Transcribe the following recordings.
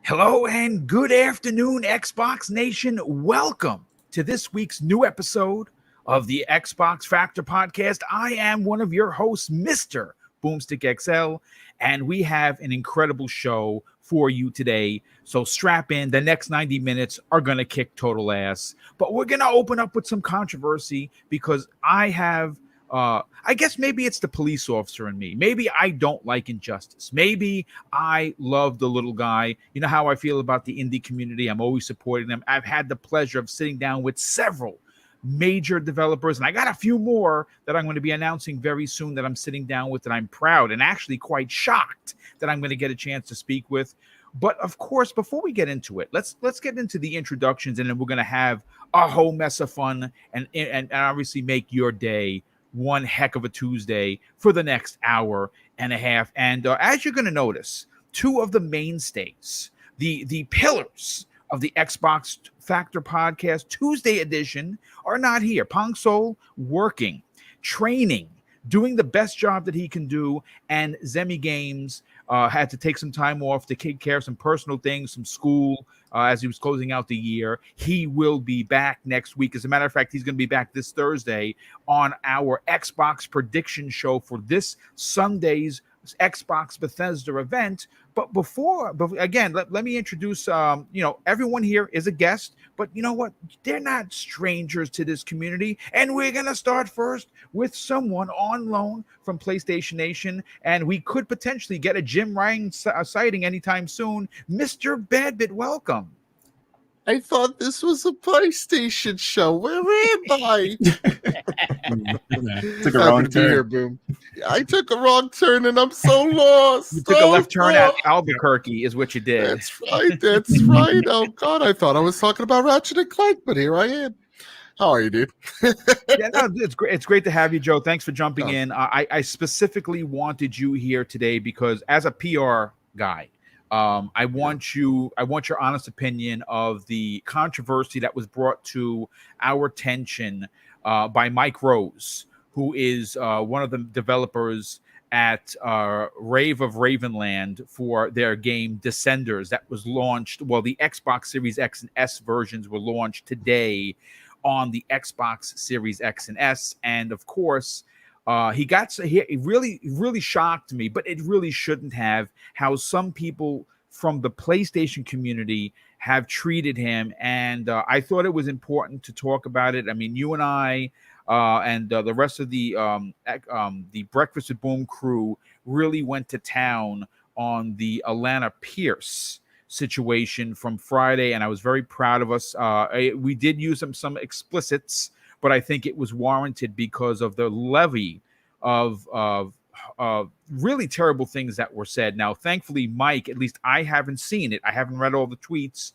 Hello and good afternoon, Xbox Nation. Welcome to this week's new episode of the Xbox Factor Podcast. I am one of your hosts, Mr. Boomstick XL, and we have an incredible show for you today. So strap in. The next 90 minutes are going to kick total ass, but we're going to open up with some controversy because I guess maybe it's the police officer in me. Maybe I don't like injustice. Maybe I love the little guy. You know how I feel about the indie community. I'm always supporting them. I've had the pleasure of sitting down with several major developers, and I got a few more that I'm going to be announcing very soon that I'm sitting down with, that I'm proud and actually quite shocked that I'm going to get a chance to speak with. But of course, before we get into it, let's get into the introductions, and then we're going to have a whole mess of fun and obviously make your day one heck of a Tuesday for the next hour and a half. And as you're going to notice, two of the mainstays, the pillars of the Xbox Factor Podcast Tuesday edition, are not here. Pong Sol working, training, doing the best job that he can do, and Zemi Games had to take some time off to take care of some personal things, some school, as he was closing out the year. He will be back next week. As a matter of fact, he's going to be back this Thursday on our Xbox prediction show for this Sunday's Xbox Bethesda event. But before again, let me introduce, everyone here is a guest, but you know what? They're not strangers to this community. And we're going to start first with someone on loan from PlayStation Nation, and we could potentially get a Jim Ryan sighting anytime soon. Mr. Badbit, welcome. I thought this was a PlayStation show. Where am I? Took a wrong turn. Here, Boom. I took a wrong turn and I'm so lost. You took a left turn at Albuquerque is what you did. That's right. That's right. Oh, God. I thought I was talking about Ratchet and Clank, but here I am. How are you, dude? Yeah, no, it's great. It's great to have you, Joe. Thanks for jumping in. I specifically wanted you here today because as a PR guy, I want your honest opinion of the controversy that was brought to our attention by Mike Rose, who is one of the developers at Rave of Ravenland for their game Descenders that was launched. Well, the Xbox Series X and S versions were launched today on the Xbox Series X and S, and of course, he really shocked me, but it really shouldn't have, how some people from the PlayStation community have treated him. And I thought it was important to talk about it. I mean, you and I and the rest of the Breakfast with Boom crew really went to town on the Alana Pierce situation from Friday, and I was very proud of us. We did use some explicits, but I think it was warranted because of the levy of really terrible things that were said. Now, thankfully, Mike, at least I haven't seen it. I haven't read all the tweets,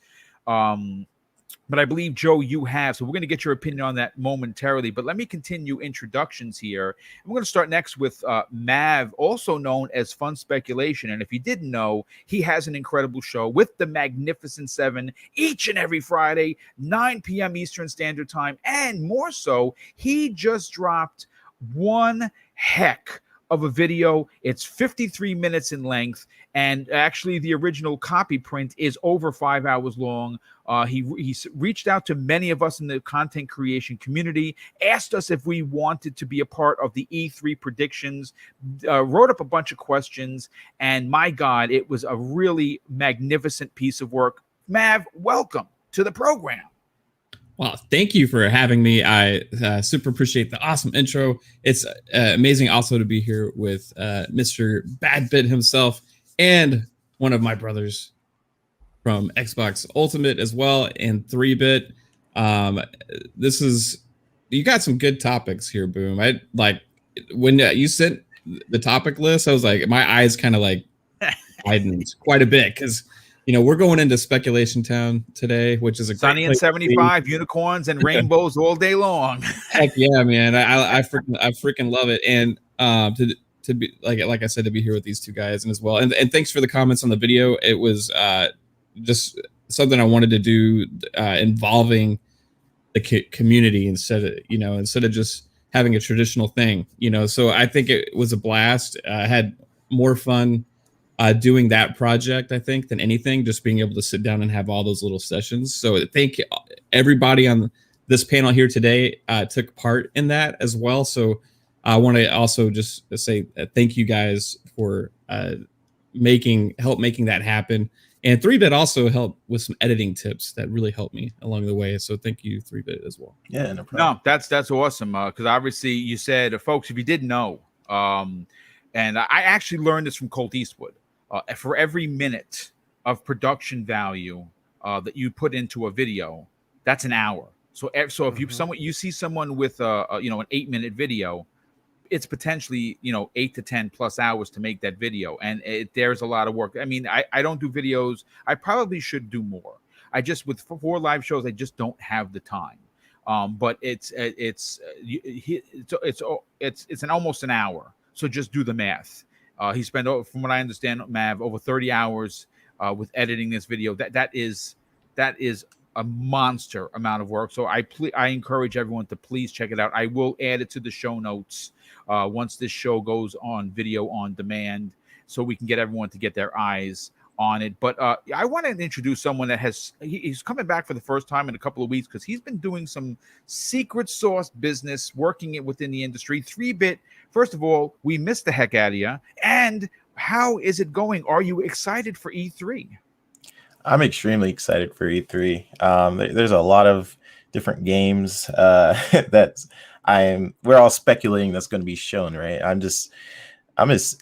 but I believe, Joe, you have. So we're going to get your opinion on that momentarily. But let me continue introductions here. I'm going to start next with Mav, also known as Fun Speculation. And if you didn't know, he has an incredible show with the Magnificent Seven each and every Friday, 9 p.m. Eastern Standard Time. And more so, he just dropped one heck of a video. It's 53 minutes in length, and actually the original copy print is over 5 hours long. He reached out to many of us in the content creation community, asked us if we wanted to be a part of the E3 predictions, wrote up a bunch of questions, and my God, it was a really magnificent piece of work. Mav, welcome to the program. Well, thank you for having me. I super appreciate the awesome intro. It's amazing also to be here with Mr. Badbit himself and one of my brothers from Xbox Ultimate as well, and 3-Bit. You got some good topics here, Boom. I like when you sent the topic list, I was like, my eyes kind of like widened quite a bit because we're going into Speculation Town today, which is a sunny and 75, unicorns and rainbows all day long. Heck yeah, man! I freaking love it, and to be like I said, to be here with these two guys and as well, and thanks for the comments on the video. It was just something I wanted to do involving the community instead of just having a traditional thing. So I think it was a blast. I had more fun doing that project, I think, than anything, just being able to sit down and have all those little sessions. So thank everybody on this panel here today took part in that as well. So I want to also just say thank you guys for making that happen. And 3-Bit also helped with some editing tips that really helped me along the way. So thank you, 3-Bit, as well. Yeah, no problem. No, that's awesome. Because obviously you said, folks, if you didn't know, and I actually learned this from Colt Eastwood. For every minute of production value that you put into a video, that's an hour. So if you see someone with an 8-minute video, it's potentially 8 to 10 plus hours to make that video, and there's a lot of work. I mean, I don't do videos. I probably should do more. I just, with 4 live shows, I just don't have the time. But it's an almost an hour. So just do the math. He spent, from what I understand, Mav, over 30 hours with editing this video. That is a monster amount of work. So I encourage everyone to please check it out. I will add it to the show notes once this show goes on video on demand, so we can get everyone to get their eyes on it. But I want to introduce someone that he's coming back for the first time in a couple of weeks, because he's been doing some secret sauce business, working it within the industry. 3-Bit, first of all, we missed the heck out of you. And how is it going? Are you excited for E3? I'm extremely excited for E3. There's a lot of different games that we're all speculating that's going to be shown, right? I'm just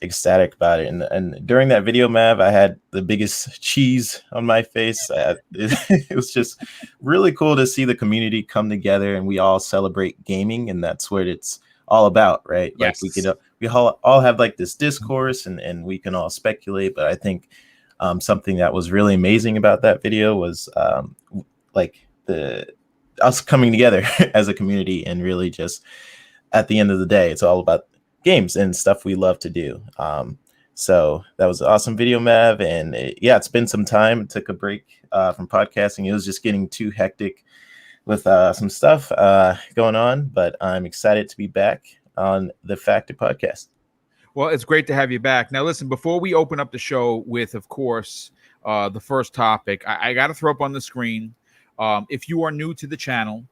ecstatic about it. And during that video, Mav, I had the biggest cheese on my face. It was just really cool to see the community come together and we all celebrate gaming, and that's what it's all about, right? Yes. Like we all have like this discourse and we can all speculate, but I think something that was really amazing about that video was like us coming together as a community, and really just at the end of the day, it's all about games and stuff we love to do. So that was an awesome video, Mav. And it's been some time. I took a break from podcasting. It was just getting too hectic with some stuff going on, but I'm excited to be back on the Factor podcast. Well, it's great to have you back. Now, listen, before we open up the show with, of course, the first topic, I got to throw up on the screen. If you are new to the channel,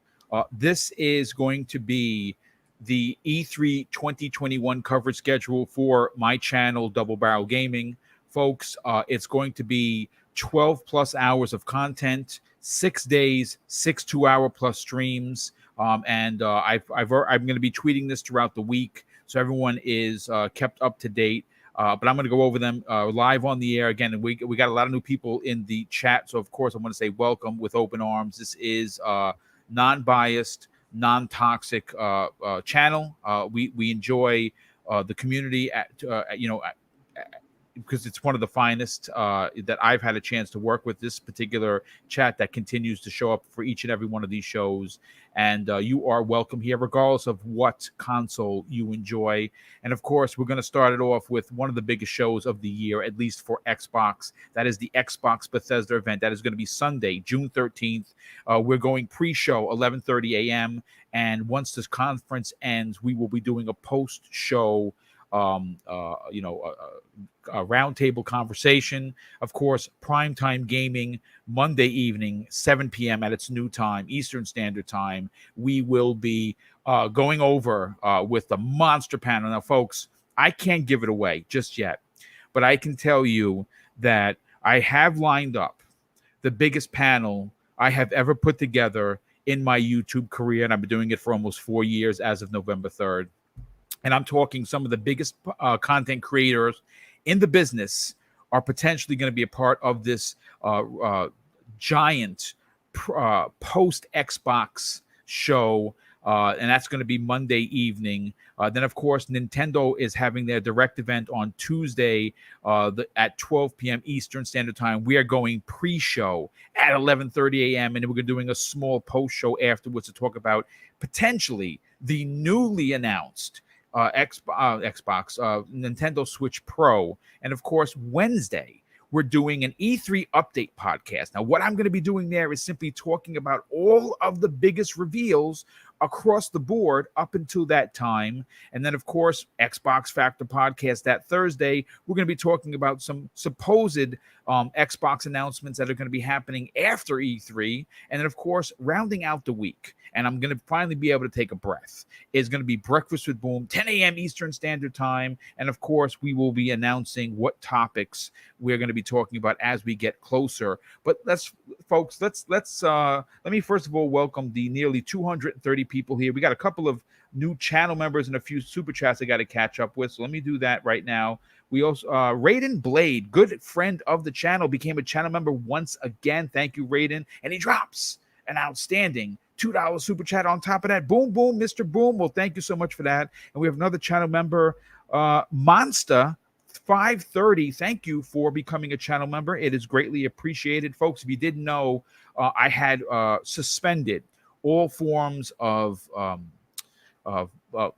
this is going to be the E3 2021 coverage schedule for my channel, Double Barrel Gaming. Folks, it's going to be 12 plus hours of content, 6 days, 6 2-hour plus streams. And I'm going to be tweeting this throughout the week, so everyone is kept up to date. But I'm going to go over them live on the air again. And we got a lot of new people in the chat. So, of course, I want to say welcome with open arms. This is non-biased, non-toxic channel. We enjoy the community because it's one of the finest that I've had a chance to work with. This particular chat that continues to show up for each and every one of these shows. And you are welcome here, regardless of what console you enjoy. And of course, we're going to start it off with one of the biggest shows of the year, at least for Xbox. That is the Xbox Bethesda event. That is going to be Sunday, June 13th. We're going pre-show 11:30 a.m. And once this conference ends, we will be doing a post-show a roundtable conversation. Of course, primetime gaming, Monday evening, 7 p.m. at its new time, Eastern Standard Time. We will be going over with the monster panel. Now, folks, I can't give it away just yet, but I can tell you that I have lined up the biggest panel I have ever put together in my YouTube career, and I've been doing it for almost 4 years as of November 3rd. And I'm talking some of the biggest content creators in the business are potentially going to be a part of this giant post-Xbox show, and that's going to be Monday evening. Then, of course, Nintendo is having their direct event on Tuesday at 12 p.m. Eastern Standard Time. We are going pre-show at 11:30 a.m., and then we're doing a small post-show afterwards to talk about potentially the newly announced Xbox, Nintendo Switch Pro. And of course, Wednesday, we're doing an E3 update podcast. Now, what I'm going to be doing there is simply talking about all of the biggest reveals across the board up until that time. And then, of course, Xbox Factor podcast that Thursday. We're going to be talking about some supposed Xbox announcements that are going to be happening after E3. And then, of course, rounding out the week, and I'm going to finally be able to take a breath, is going to be Breakfast with Boom, 10 a.m. Eastern Standard Time. And, of course, we will be announcing what topics we're going to be talking about as we get closer. But let me first of all welcome the nearly 230 people here. We got a couple of new channel members and a few super chats I got to catch up with. So let me do that right now. We also Raiden Blade, good friend of the channel, became a channel member once again. Thank you, Raiden. And he drops an outstanding $2 super chat on top of that. Boom, boom, Mr. Boom. Well, thank you so much for that. And we have another channel member, Monster 530. Thank you for becoming a channel member. It is greatly appreciated. Folks, if you didn't know, I had suspended all forms of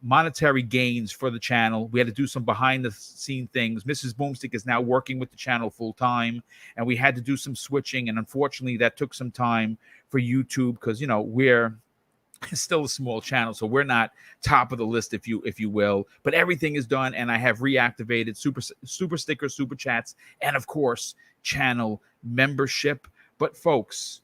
monetary gains for the channel. We had to do some behind the scene things. Mrs. Boomstick is now working with the channel full time, and we had to do some switching. And unfortunately, that took some time for YouTube because, you know, we're still a small channel, so we're not top of the list, if you will. But everything is done, and I have reactivated super stickers, super chats, and of course, channel membership. But folks,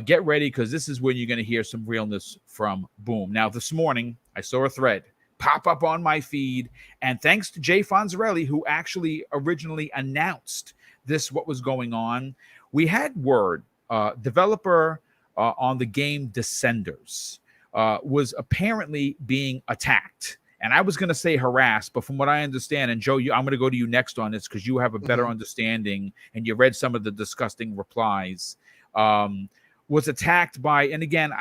get ready, because this is when you're going to hear some realness from Boom. Now, this morning, I saw a thread pop up on my feed, and thanks to Jay Fonzarelli, who actually originally announced what was going on, we had word, developer on the game Descenders was apparently being attacked. And I was going to say harassed, but from what I understand, and Joe, I'm going to go to you next on this because you have a better understanding and you read some of the disgusting replies, was attacked by, and again,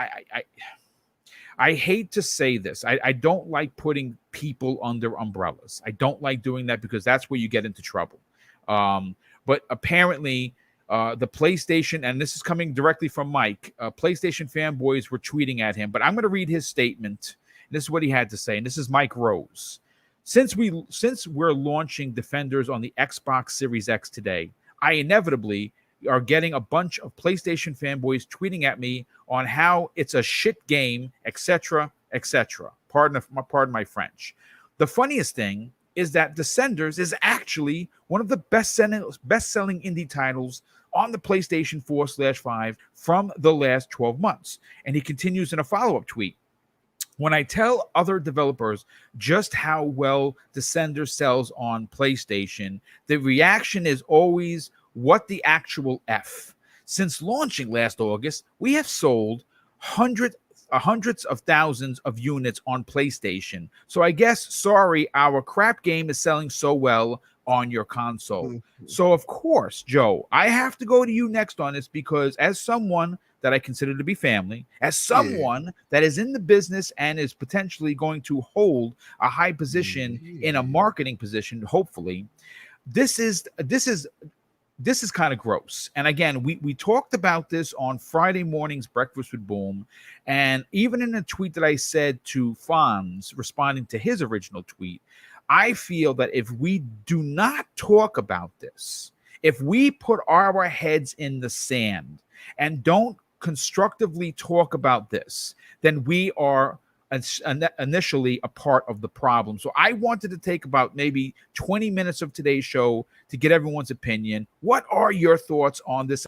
I hate to say this. I don't like putting people under umbrellas. I don't like doing that because that's where you get into trouble. But apparently, the PlayStation, and this is coming directly from Mike, PlayStation fanboys were tweeting at him. But I'm going to read his statement. This is what he had to say, and this is Mike Rose. Since we're launching Defenders on the Xbox Series X today, I inevitably are getting a bunch of PlayStation fanboys tweeting at me on how it's a shit game, etc., etc. Pardon my French. The funniest thing is that Descenders is actually one of the best-selling indie titles on the PlayStation 4/5 from the last 12 months. And he continues in a follow-up tweet. When I tell other developers just how well Descenders sells on PlayStation, the reaction is always, what the actual F? Since launching last August, we have sold hundreds of thousands of units on PlayStation. So I guess, sorry, our crap game is selling so well on your console. So of course, Joe, I have to go to you next on this because as someone that I consider to be family, as someone that is in the business and is potentially going to hold a high position in a marketing position, hopefully, this is kind of gross. And again, we talked about this on Friday morning's Breakfast with Boom. And even in a tweet that I said to Fonz, responding to his original tweet, I feel that if we do not talk about this, if we put our heads in the sand and don't constructively talk about this, then we are initially a part of the problem. So I wanted to take about maybe 20 minutes of today's show to get everyone's opinion. What are your thoughts on this,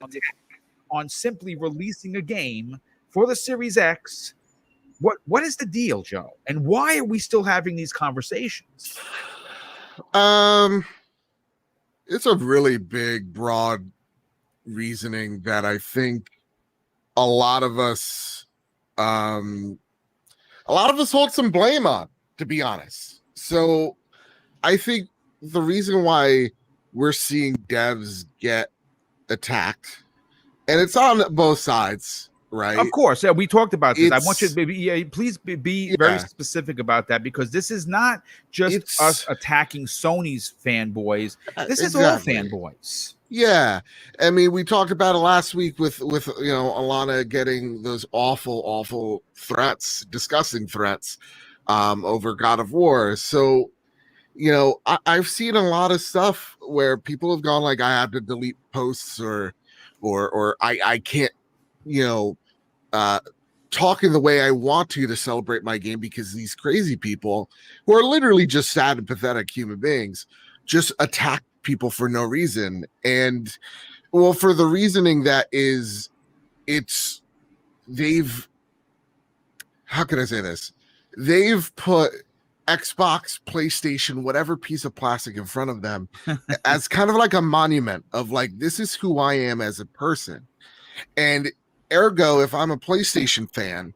on simply releasing a game for the Series X? What is the deal, Joe? And why are we still having these conversations? It's a really big, broad reasoning that I think a lot of us hold some blame on, to be honest. So I think the reason why we're seeing devs get attacked, and it's on both sides, right? Of course. Yeah, we talked about this. I want you to please be very specific about that, because this is not just us attacking Sony's fanboys. This is all fanboys. Yeah. I mean, we talked about it last week with Alana getting those awful threats, disgusting threats over God of War. So, I've seen a lot of stuff where people have gone like, I have to delete posts or I can't, talking the way I want to celebrate my game, because these crazy people who are literally just sad and pathetic human beings just attack people for no reason. And well, for the reasoning that is, how can I say this? They've put Xbox, PlayStation, whatever piece of plastic in front of them as kind of like a monument of like, this is who I am as a person. And ergo, if I'm a PlayStation fan,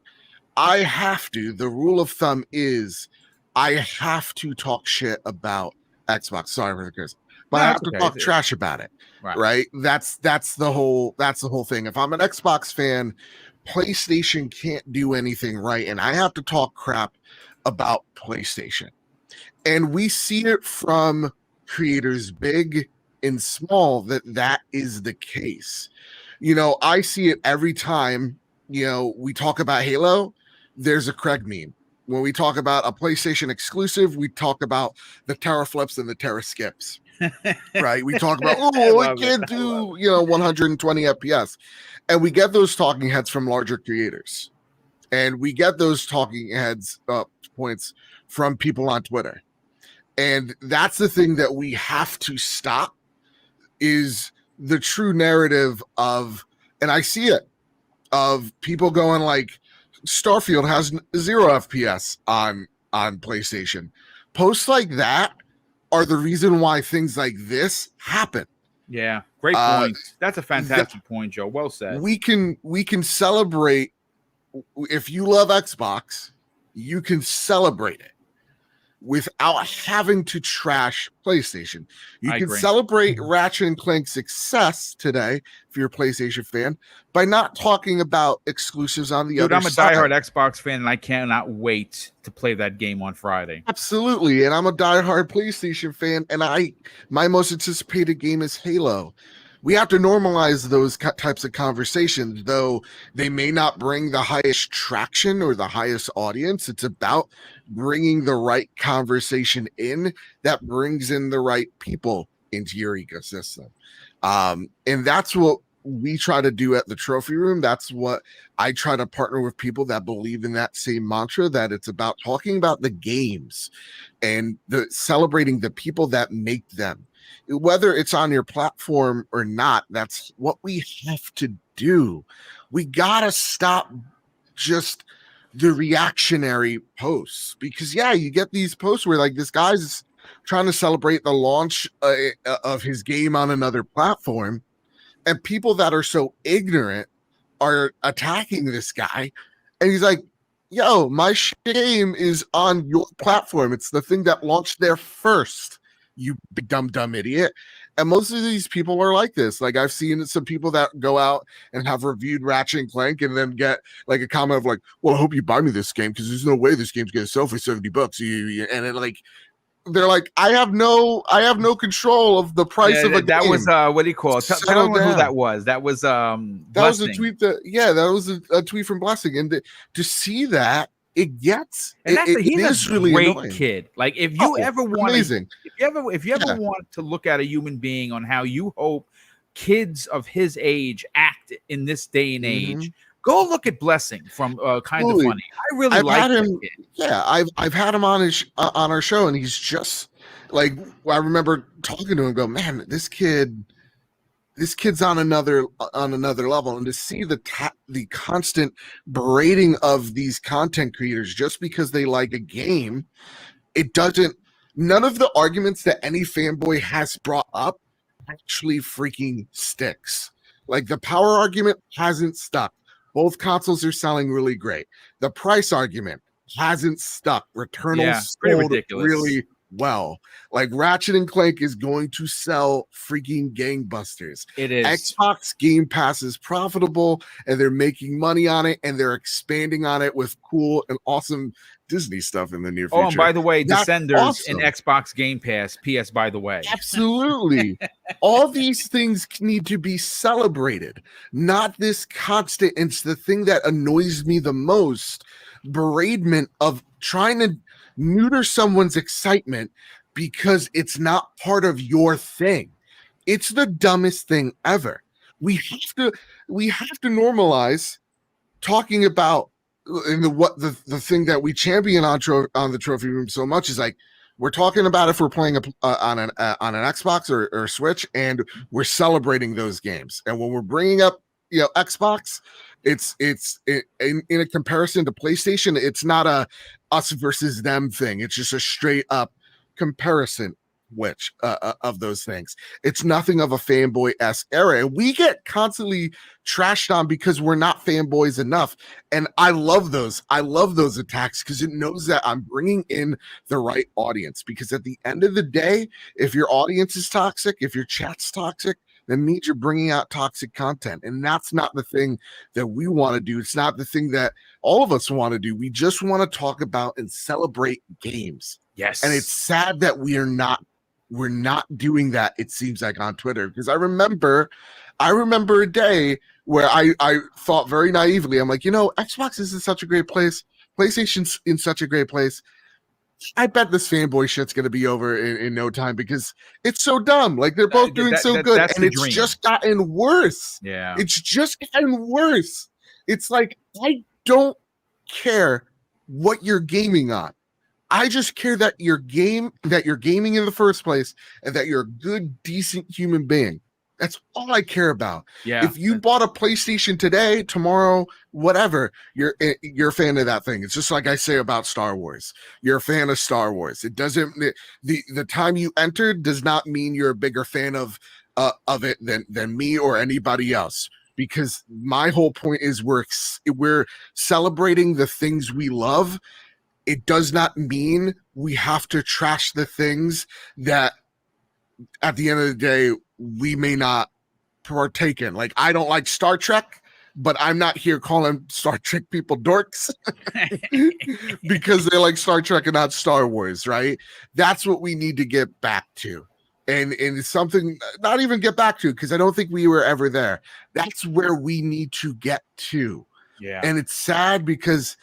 the rule of thumb is I have to talk shit about Xbox. Sorry for the curse, but I have to talk trash about it. Right? That's the whole thing. If I'm an Xbox fan, PlayStation can't do anything right, and I have to talk crap about PlayStation. And we see it from creators big and small that is the case. You know, I see it every time, you know, we talk about Halo, there's a Craig meme. When we talk about a PlayStation exclusive, we talk about the teraflips and the skips. Right? We talk about, it can't do, 120 FPS. And we get those talking heads from larger creators. And we get those talking heads points from people on Twitter. And that's the thing that we have to stop, is the true narrative of, and I see it, of people going like, Starfield has 0 FPS on PlayStation. Posts like that are the reason why things like this happen. Yeah, great point. That's a fantastic point, Joe. Well said. We can celebrate. If you love Xbox, you can celebrate it without having to trash PlayStation. You can celebrate Ratchet and Clank's success today, if you're a PlayStation fan, by not talking about exclusives on the other side. I'm a diehard Xbox fan, and I cannot wait to play that game on Friday. Absolutely. And I'm a diehard PlayStation fan, and my most anticipated game is Halo. We have to normalize those types of conversations, though they may not bring the highest traction or the highest audience. It's about bringing the right conversation in that brings in the right people into your ecosystem. And that's what we try to do at the Trophy Room. That's what I try to partner with people that believe in that same mantra, that it's about talking about the games and celebrating the people that make them. Whether it's on your platform or not, that's what we have to do. We gotta stop just the reactionary posts, because you get these posts where like this guy's trying to celebrate the launch of his game on another platform, and people that are so ignorant are attacking this guy, and he's like, yo, my game is on your platform. It's the thing that launched there first, you big dumb idiot. And most of these people are like this. Like, I've seen some people that go out and have reviewed Ratchet and Clank and then get like a comment of like, well, I hope you buy me this game because there's no way this game's gonna sell for $70. And it, like, they're like, I have no control of the price of a that game. Was what do you call it? Tell me who that was. That was was a tweet that was a tweet from Blessing. And to see that, it gets, and he's a really great annoying. Kid. Like, if you ever want, amazing. If you ever want to look at a human being on how you hope kids of his age act in this day and age, go look at Blessing from Kind of Funny. I really like him. Yeah, I've had him on on our show, and he's just like, I remember talking to him and go, man, this kid's on another level. And to see the constant berating of these content creators just because they like a game, none of the arguments that any fanboy has brought up actually freaking sticks. Like, the power argument hasn't stuck. Both consoles are selling really great. The price argument hasn't stuck. Returnal sold really well. Like, Ratchet and Clank is going to sell freaking gangbusters. It is. Xbox Game Pass is profitable, and they're making money on it, and they're expanding on it with cool and awesome Disney stuff in the near future. Oh, and by the way, That's Descenders awesome. in Xbox Game Pass. PS, by the way. Absolutely. All these things need to be celebrated, not this constant. It's the thing that annoys me the most, bereavement of trying to neuter someone's excitement because it's not part of your thing. It's the dumbest thing ever. We have to normalize talking about and the thing that we champion on the trophy room so much is like we're talking about if we're playing on an Xbox or Switch, and we're celebrating those games. And when we're bringing up Xbox, it's in a comparison to PlayStation, it's not a us versus them thing. It's just a straight up comparison of those things. It's nothing of a fanboy-esque era, and we get constantly trashed on because we're not fanboys enough. And I love those attacks because it knows that I'm bringing in the right audience. Because at the end of the day, if your audience is toxic, if your chat's toxic, then means you're bringing out toxic content, and that's not the thing that we want to do. It's not the thing that all of us want to do. We just want to talk about and celebrate games. Yes. And it's sad that we're not doing that, it seems like, on Twitter. Because I remember a day where I thought very naively, I'm like, Xbox is in such a great place, PlayStation's in such a great place. I bet this fanboy shit's gonna be over in no time because it's so dumb. Like, they're both doing so good, and it's just gotten worse. Yeah, it's just gotten worse. It's like, I don't care what you're gaming on. I just care that you're gaming in the first place, and that you're a good, decent human being. That's all I care about. Yeah. If you bought a PlayStation today, tomorrow, whatever, you're a fan of that thing. It's just like I say about Star Wars. You're a fan of Star Wars. It doesn't the time you entered does not mean you're a bigger fan of it than me or anybody else. Because my whole point is we're celebrating the things we love. It does not mean we have to trash the things that at the end of the day we may not partake in. Like, I don't like Star Trek, but I'm not here calling Star Trek people dorks because they like Star Trek and not Star Wars, right? That's what we need to get back to. And it's something, not even get back to, because I don't think we were ever there. That's where we need to get to. Yeah. And it's sad because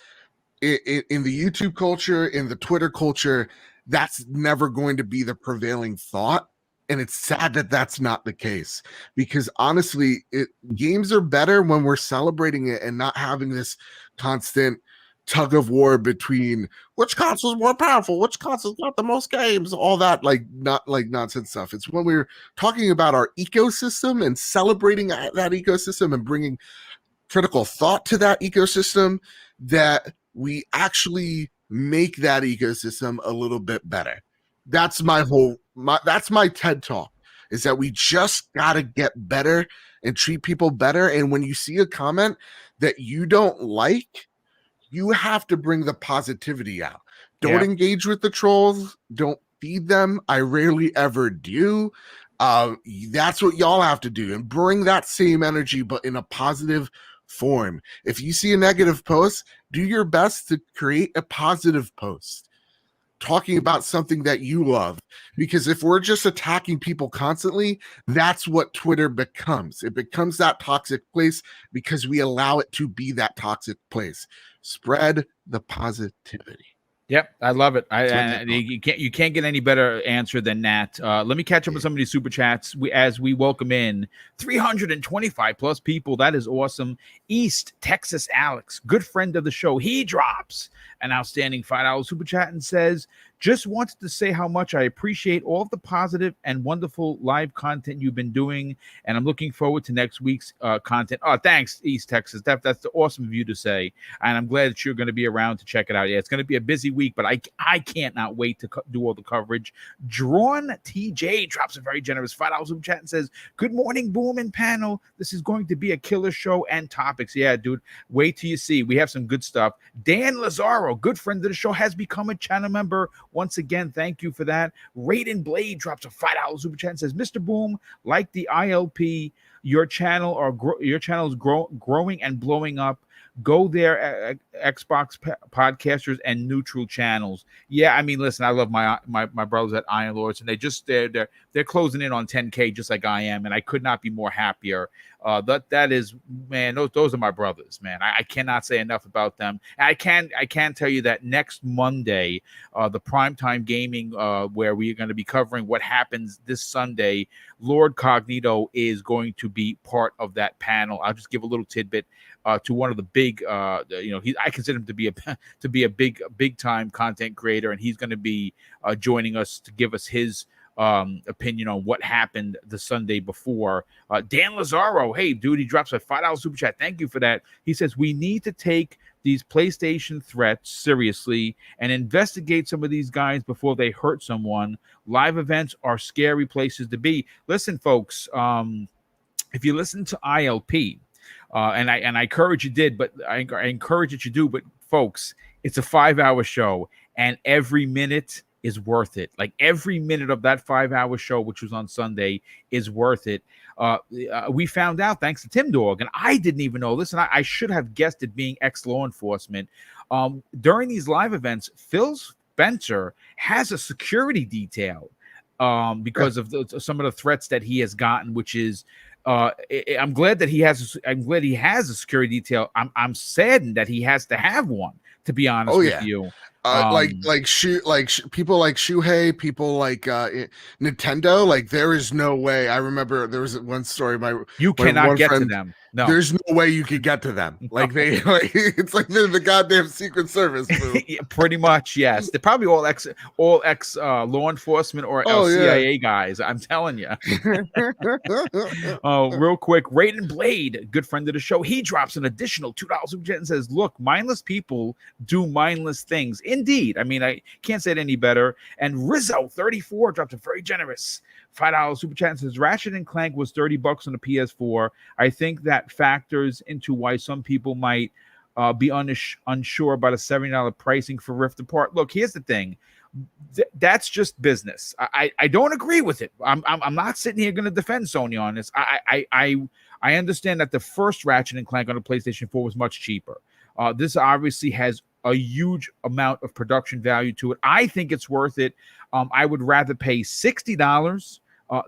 in the YouTube culture, in the Twitter culture, that's never going to be the prevailing thought. And it's sad that that's not the case, because honestly, games are better when we're celebrating it and not having this constant tug of war between which console is more powerful, which console's got the most games, all that not nonsense stuff. It's when we're talking about our ecosystem and celebrating that ecosystem and bringing critical thought to that ecosystem that we actually make that ecosystem a little bit better. That's that's my TED talk, is that we just got to get better and treat people better. And when you see a comment that you don't like, you have to bring the positivity out. Don't engage with the trolls. Don't feed them. I rarely ever do. That's what y'all have to do, and bring that same energy, but in a positive form. If you see a negative post, do your best to create a positive post talking about something that you love. Because if we're just attacking people constantly, that's what Twitter becomes. It becomes that toxic place because we allow it to be that toxic place. Spread the positivity. Yep, I love it. You can't get any better answer than that. Let me catch up with some of these super chats as we welcome in 325 plus people. That is awesome. East Texas Alex, good friend of the show, he drops an outstanding $5 super chat and says, just wanted to say how much I appreciate all of the positive and wonderful live content you've been doing, and I'm looking forward to next week's content. Oh, thanks, East Texas. That's awesome of you to say, and I'm glad that you're going to be around to check it out. Yeah, it's going to be a busy week, but I can't not wait to do all the coverage. Drawn TJ drops a very generous $5 super chat and says, good morning, Boom and panel. This is going to be a killer show and topics. Yeah, dude, wait till you see. We have some good stuff. Dan Lazaro, good friend of the show, has become a channel member. Once again, thank you for that. Raiden Blade drops a $5 super chat and says, Mr. Boom, like the ILP, your channel is growing and blowing up. Go there, Xbox podcasters and neutral channels. Yeah, I mean, listen, I love my brothers at Iron Lords, and they're closing in on 10K just like I am, and I could not be more happier. That is, man, those are my brothers, man. I cannot say enough about them. I can tell you that next Monday, the primetime gaming, where we are going to be covering what happens this Sunday, Lord Cognito is going to to be part of that panel. I'll just give a little tidbit to one of the big, I consider him to be a big time content creator, and he's going to be joining us to give us his opinion on what happened the Sunday before. Dan Lazaro, hey dude, he drops a $5 super chat. Thank you for that. He says we need to take these PlayStation threats seriously and investigate some of these guys before they hurt someone. Live events are scary places to be. Listen, folks, if you listen to ILP, and I encourage you did, but I encourage that you do, but folks, it's a 5-hour show, and every minute is worth it. Like every minute of that 5-hour show, which was on Sunday, is worth it. We found out thanks to Tim Dog, and I didn't even know this, and I should have guessed it being ex-law enforcement. During these live events, Phil Spencer has a security detail because of some of the threats that he has gotten, which is I'm glad that he has a security detail. I'm saddened that he has to have one, to be honest with you. People like Shuhei, people like Nintendo. Like there is no way. I remember there was one story. You cannot get to them. No, there's no way you could get to them. Like it's like they're the goddamn Secret Service. Yeah, pretty much, yes. They're probably all ex law enforcement or CIA guys. I'm telling you. Real quick, Raiden Blade, good friend of the show, he drops an additional $2 and says, "Look, mindless people do mindless things." Indeed, I mean, I can't say it any better. And Rizzo 34 dropped a very generous $5 super chat and says, Ratchet and Clank was $30 on the PS4. I think that factors into why some people might be unsure about a $70 pricing for Rift Apart. Look, here's the thing. That's just business. I don't agree with it. I'm not sitting here going to defend Sony on this. I understand that the first Ratchet and Clank on the PlayStation 4 was much cheaper. This obviously has a huge amount of production value to it. I think it's worth it. I would rather pay $60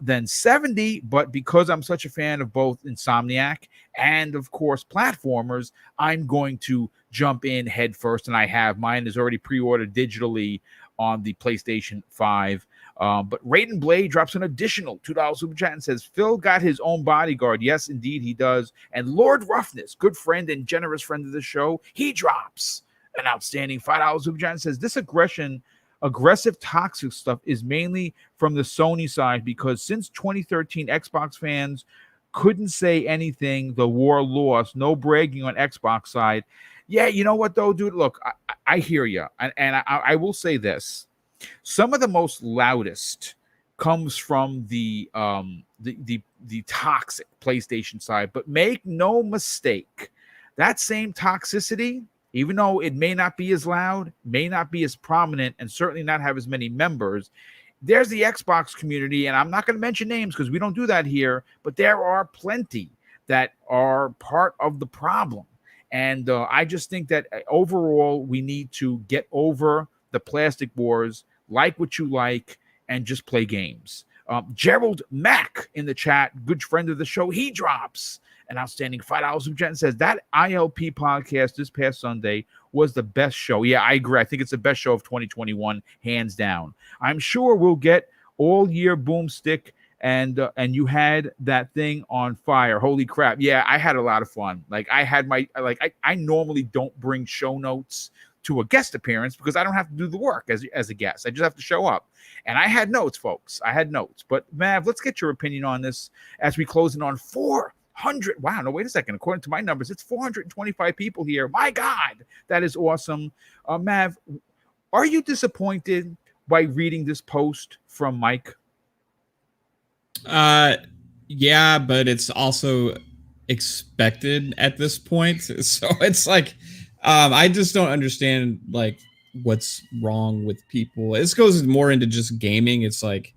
than $70, but because I'm such a fan of both Insomniac and, of course, platformers, I'm going to jump in head first, and I have. Mine is already pre-ordered digitally on the PlayStation 5. But Raiden Blade drops an additional $2 super chat and says, Phil got his own bodyguard. Yes, indeed, he does. And Lord Roughness, good friend and generous friend of the show, he drops an outstanding $5 super chat and says, this aggressive toxic stuff is mainly from the Sony side because since 2013, Xbox fans couldn't say anything. The war lost. No bragging on Xbox side. Yeah, you know what, though, dude? Look, I hear you. And I will say this. Some of the most loudest comes from the toxic PlayStation side. But make no mistake, that same toxicity, even though it may not be as loud, may not be as prominent, and certainly not have as many members, there's the Xbox community, and I'm not going to mention names because we don't do that here, but there are plenty that are part of the problem. And I just think that overall, we need to get over the plastic wars, like what you like, and just play games. Gerald Mack in the chat, good friend of the show, he drops an outstanding $5 super chat and says that ILP podcast this past Sunday was the best show. Yeah, I agree. I think it's the best show of 2021, hands down. I'm sure we'll get all year boomstick, and you had that thing on fire. Holy crap. Yeah, I had a lot of fun. Like I had I normally don't bring show notes to a guest appearance because I don't have to do the work as a guest. I just have to show up. And I had notes, folks. I had notes. But Mav, let's get your opinion on this as we close in on 400. Wow, no, wait a second. According to my numbers, it's 425 people here. My God, that is awesome. Mav, are you disappointed by reading this post from Mike? Yeah, but it's also expected at this point. So it's like, I just don't understand like what's wrong with people. This goes more into just gaming. It's like,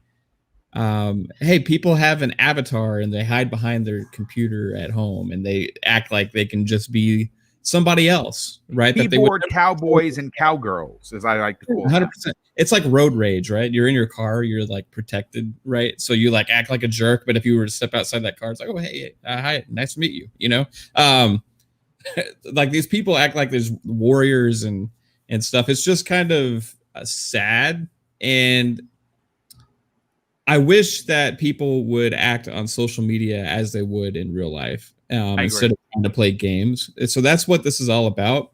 hey, people have an avatar and they hide behind their computer at home and they act like they can just be somebody else, right? Keyboard cowboys and cowgirls, as I like to call 100%. It's like road rage, right? You're in your car, you're like protected, right? So you like act like a jerk, but if you were to step outside that car, it's like, oh, hey, hi, nice to meet you, you know? Like these people act like there's warriors and stuff. It's just kind of sad. And I wish that people would act on social media as they would in real life, instead of trying to play games. So that's what this is all about.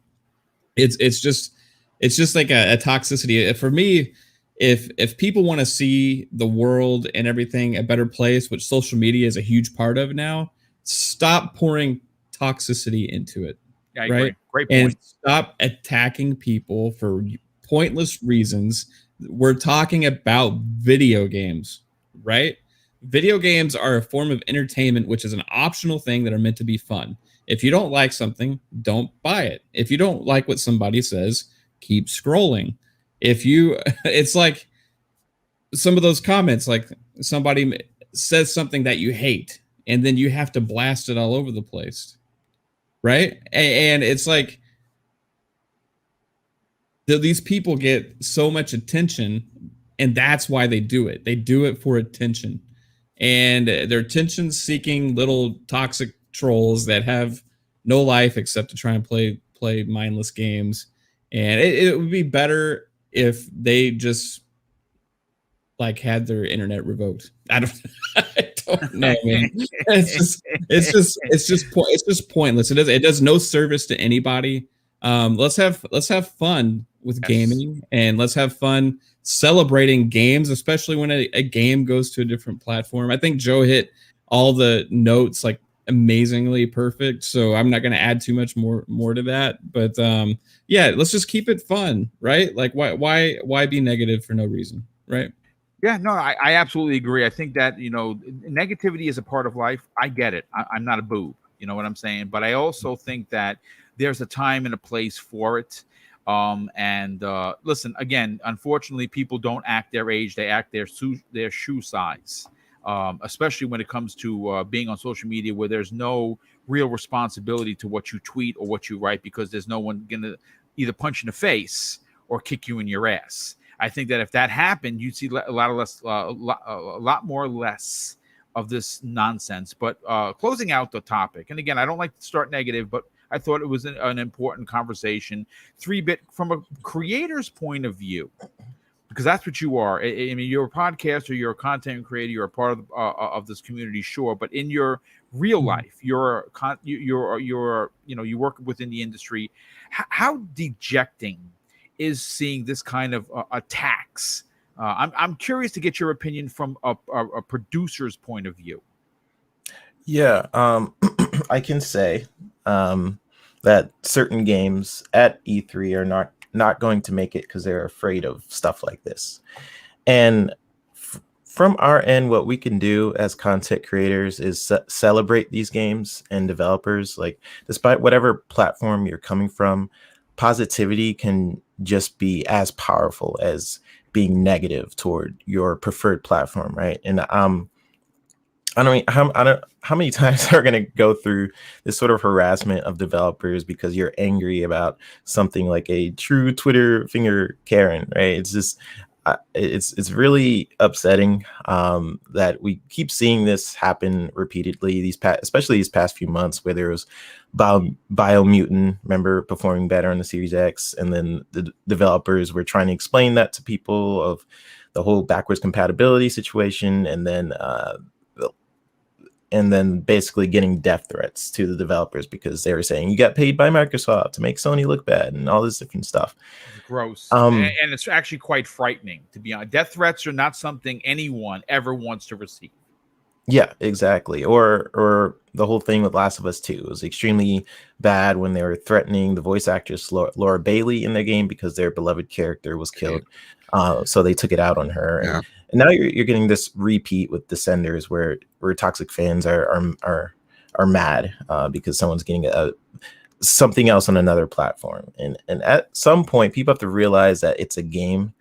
It's just like a toxicity for me. If people want to see the world and everything a better place, which social media is a huge part of now, stop pouring toxicity into it. I right? agree. Great And point. stop attacking people for pointless reasons. We're talking about video games, right? Video games are a form of entertainment, which is an optional thing that are meant to be fun. If you don't like something, don't buy it. If you don't like what somebody says, keep scrolling. If you, it's like some of those comments, like somebody says something that you hate, and then you have to blast it all over the place, right? And it's like these people get so much attention, and that's why they do it. They do it for attention, and they're attention-seeking little toxic trolls that have no life except to try and play mindless games. And it would be better if they just like had their internet revoked. I don't know, man. It's just pointless. It does no service to anybody. Let's have fun with gaming, and let's have fun celebrating games, especially when a game goes to a different platform. I think Joe hit all the notes like amazingly perfect, so I'm not going to add too much more to that. But yeah, let's just keep it fun, right? Like why be negative for no reason, right? Yeah, no, I absolutely agree. I think that, negativity is a part of life. I get it. I'm not a boob. You know what I'm saying? But I also think that there's a time and a place for it. Listen, again, unfortunately, people don't act their age. They act their shoe size, especially when it comes to being on social media, where there's no real responsibility to what you tweet or what you write, because there's no one going to either punch you in the face or kick you in your ass. I think that if that happened, you'd see a lot more less of this nonsense. But closing out the topic, and again, I don't like to start negative, but I thought it was an important conversation. 3-bit from a creator's point of view, because that's what you are. I mean, you're a podcaster, you're a content creator, you're a part of this community, sure. But in your real life, you work within the industry. How dejecting is seeing this kind of attacks? I'm curious to get your opinion from a producer's point of view. Yeah, I can say that certain games at E3 are not going to make it because they're afraid of stuff like this. And from our end, what we can do as content creators is celebrate these games and developers. Like, despite whatever platform you're coming from, positivity can just be as powerful as being negative toward your preferred platform, right? And I don't how many times are going to go through this sort of harassment of developers because you're angry about something like a true Twitter finger Karen, right? It's just it's really upsetting that we keep seeing this happen repeatedly especially these past few months, where there was Biomutant, remember, performing better on the Series X, and then the developers were trying to explain that to people of the whole backwards compatibility situation, and then basically getting death threats to the developers because they were saying you got paid by Microsoft to make Sony look bad and all this different stuff. Gross. And it's actually quite frightening, to be honest. Death threats are not something anyone ever wants to receive. Yeah, exactly. Or the whole thing with Last of Us 2 was extremely bad when they were threatening the voice actress Laura Bailey in their game because their beloved character was killed. So they took it out on her. Yeah. And now you're getting this repeat with Descenders where toxic fans are mad because someone's getting something else on another platform. And at some point, people have to realize that it's a game,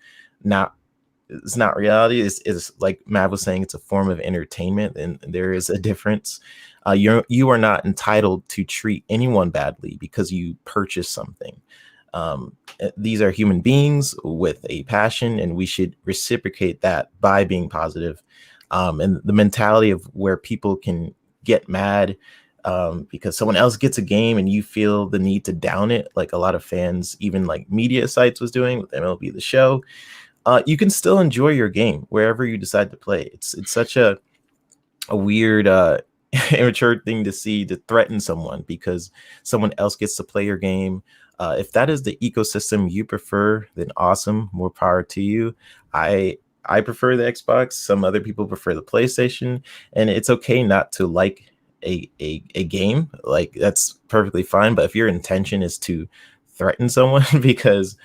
it's not reality. It's like Mav was saying, it's a form of entertainment, and there is a difference. You are not entitled to treat anyone badly because you purchase something. These are human beings with a passion, and we should reciprocate that by being positive. And the mentality of where people can get mad because someone else gets a game and you feel the need to down it, like a lot of fans, even like media sites was doing with MLB The Show. you can still enjoy your game wherever you decide to play. It's such a weird immature thing to see, to threaten someone because someone else gets to play your game. If that is the ecosystem you prefer, then awesome, more power to you. I prefer the Xbox. Some other people prefer the PlayStation, and it's okay not to like a game. Like, that's perfectly fine. But if your intention is to threaten someone because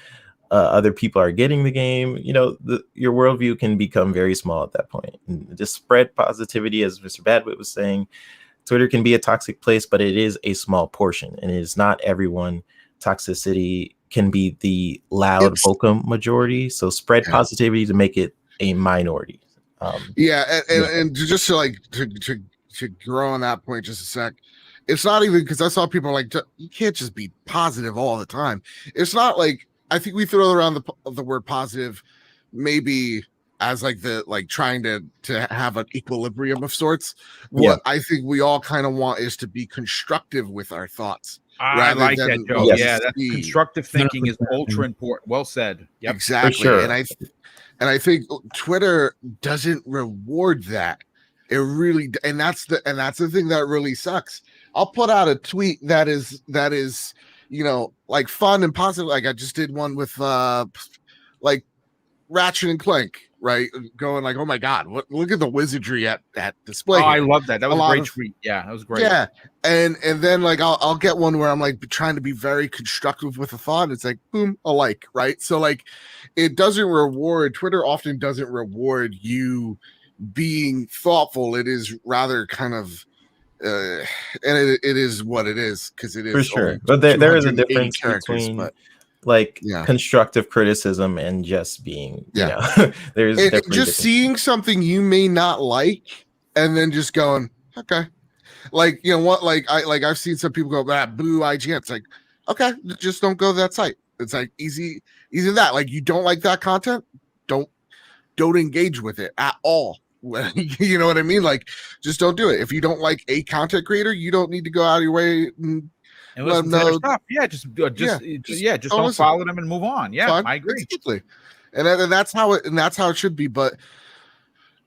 other people are getting the game, your worldview can become very small at that point. And just spread positivity, as Mr. Badwit was saying. Twitter can be a toxic place, but it is a small portion, and it is not everyone. Toxicity can be the loud vocal majority, so spread positivity to make it a minority. And just to grow on that point just a sec, it's not even because I saw people like, you can't just be positive all the time. It's not like, I think we throw around the word positive maybe as like trying to have an equilibrium of sorts. What I think we all kind of want is to be constructive with our thoughts. I like that, Joe. Yeah, that's constructive thinking is ultra important. Well said. Yep. Exactly. Sure. And I think Twitter doesn't reward that. It really, and that's the thing that really sucks. I'll put out a tweet that is like fun and positive. Like I just did one with like Ratchet and Clank, right? Going like, oh my god, look at the wizardry at display. Oh, I love that. That was a great tweet. Yeah, that was great. Yeah, and then like I'll get one where I'm like trying to be very constructive with a thought. It's like boom, a like, right? So like, it doesn't reward. Twitter often doesn't reward you being thoughtful. It is rather kind of and it is what it is, because it is for sure. But there is a difference between constructive criticism and just being there's just seeing something you may not like and then just going, okay, like what, like I've seen some people go, boo IGN. It's like, okay, just don't go to that site. It's like easy that, like, you don't like that content, don't engage with it at all. You know what I mean? Like, just don't do it. If you don't like a content creator, you don't need to go out of your way and let them know. Yeah, just don't follow them and move on. Yeah, fine. I agree. Exactly. And that's how it should be. But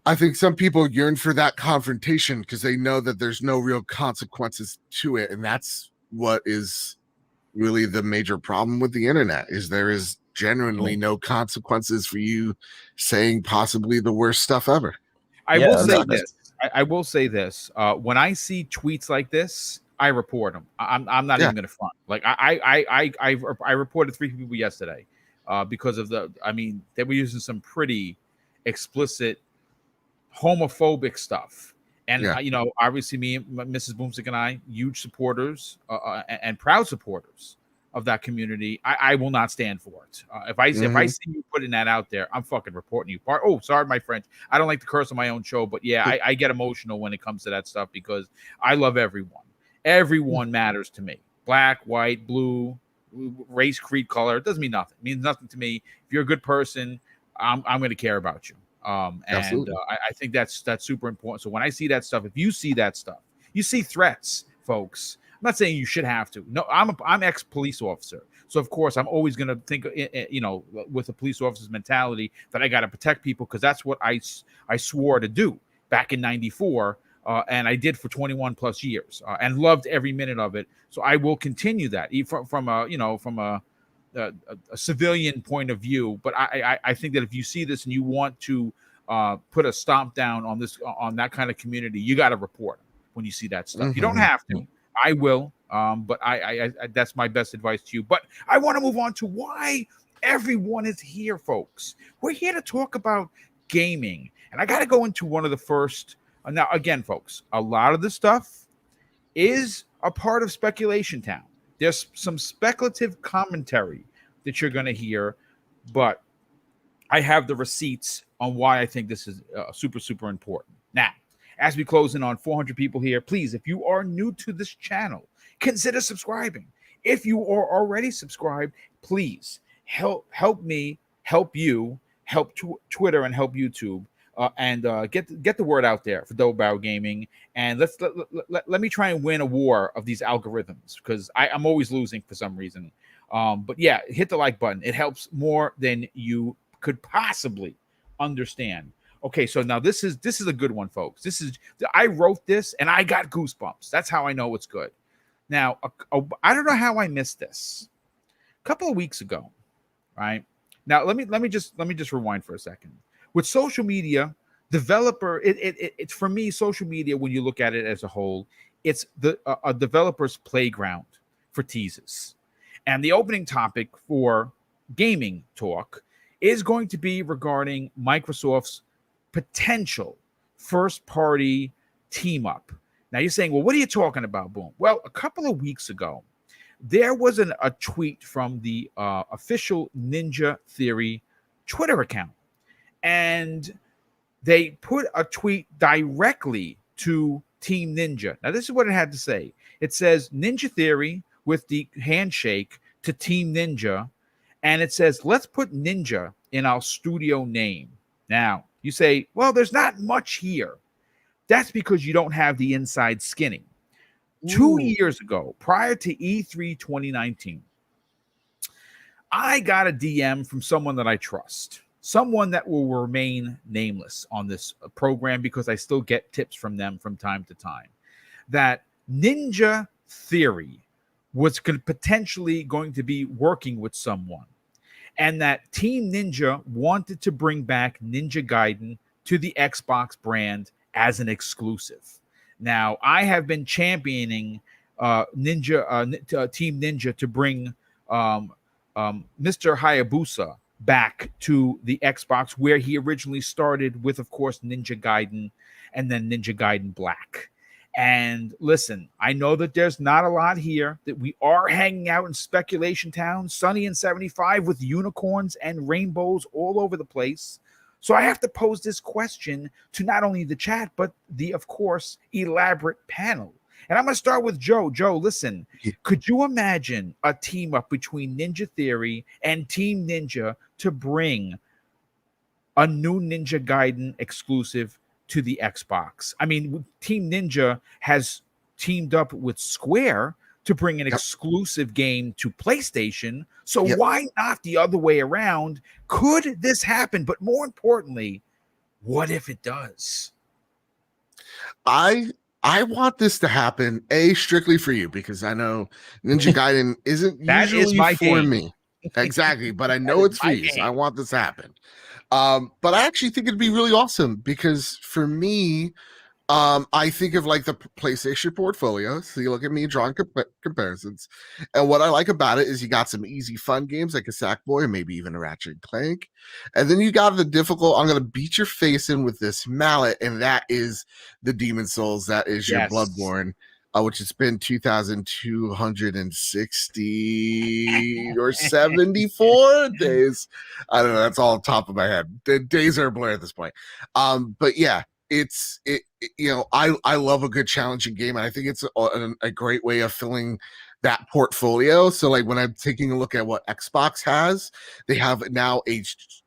I think some people yearn for that confrontation because they know that there's no real consequences to it, and that's what is really the major problem with the internet. Is there is genuinely no consequences for you saying possibly the worst stuff ever. I will say this. When I see tweets like this, I report them. I'm not even going to front. Like I reported 3 people yesterday because of they were using some pretty explicit homophobic stuff. And obviously me and Mrs. Boomstick and I, huge supporters and proud supporters of that community. I will not stand for it. If I see you putting that out there, I'm fucking reporting you. Oh, sorry, my French. I don't like to curse on my own show, but yeah, I get emotional when it comes to that stuff because I love everyone. Everyone matters to me. Black, white, blue, race, creed, color. It doesn't mean nothing. It means nothing to me. If you're a good person, I'm going to care about you. And I think that's super important. So when I see that stuff, if you see that stuff, you see threats, folks. I'm not saying you should have to. No, I'm ex-police officer. So, of course, I'm always going to think, with a police officer's mentality that I got to protect people because that's what I swore to do back in 94. And I did for 21 plus years and loved every minute of it. So I will continue that from a civilian point of view. But I think that if you see this and you want to put a stomp down on that kind of community, you got to report when you see that stuff. You don't have to. I will, but I that's my best advice to you. But I want to move on to why everyone is here, folks. We're here to talk about gaming, and I got to go into one of the first. Now, again, folks, a lot of the stuff is a part of Speculation Town. There's some speculative commentary that you're going to hear, but I have the receipts on why I think this is super, super important. Now, as we close in on 400 people here, please, if you are new to this channel, consider subscribing. If you are already subscribed, please help me, help you, help Twitter and help YouTube, and get the word out there for Double Barrel Gaming. And let me try and win a war of these algorithms because I'm always losing for some reason. But yeah, hit the like button. It helps more than you could possibly understand. Okay, so now this is a good one, folks. I wrote this and I got goosebumps. That's how I know it's good. Now, I don't know how I missed this. A couple of weeks ago, right? Now let me just rewind for a second. With social media, it's for me, social media, when you look at it as a whole, it's a developer's playground for teases. And the opening topic for gaming talk is going to be regarding Microsoft's potential first-party team-up. Now you're saying, well, what are you talking about, Boom? Well, a couple of weeks ago, there was a tweet from the official Ninja Theory Twitter account. And they put a tweet directly to Team Ninja. Now, this is what it had to say. It says, Ninja Theory with the handshake to Team Ninja. And it says, let's put Ninja in our studio name. Now, you say, well, there's not much here. That's because you don't have the inside skinning. Ooh. 2 years ago, prior to E3 2019, I got a DM from someone that I trust, someone that will remain nameless on this program because I still get tips from them from time to time, that Ninja Theory was potentially going to be working with someone, and that Team Ninja wanted to bring back Ninja Gaiden to the Xbox brand as an exclusive. Now, I have been championing Team Ninja to bring Mr. Hayabusa back to the Xbox, where he originally started with, of course, Ninja Gaiden and then Ninja Gaiden Black. And listen, I know that there's not a lot here, that we are hanging out in Speculation Town, sunny and 75 with unicorns and rainbows all over the place. So I have to pose this question to not only the chat, but the, of course, elaborate panel. And I'm going to start with Joe. Joe, listen, could you imagine a team up between Ninja Theory and Team Ninja to bring a new Ninja Gaiden exclusive to the Xbox? I mean, Team Ninja has teamed up with Square to bring an exclusive game to PlayStation. So why not the other way around? Could this happen? But more importantly, what if it does? I want this to happen, strictly for you, because I know Ninja Gaiden isn't usually for me. Exactly, but I know it's for you, so I want this to happen. But I actually think it'd be really awesome, because for me, I think of like the PlayStation portfolio. So you look at me drawing comparisons, and what I like about it is you got some easy fun games like a Sackboy, or maybe even a Ratchet and Clank, and then you got the difficult, I'm gonna beat your face in with this mallet, and that is the Demon Souls. That is your Bloodborne, which has been 2,260 or 74 days. I don't know. That's all top of my head. The days are a blur at this point. But yeah. I love a good challenging game, and I think it's a great way of filling that portfolio. So like when I'm taking a look at what Xbox has, they have now a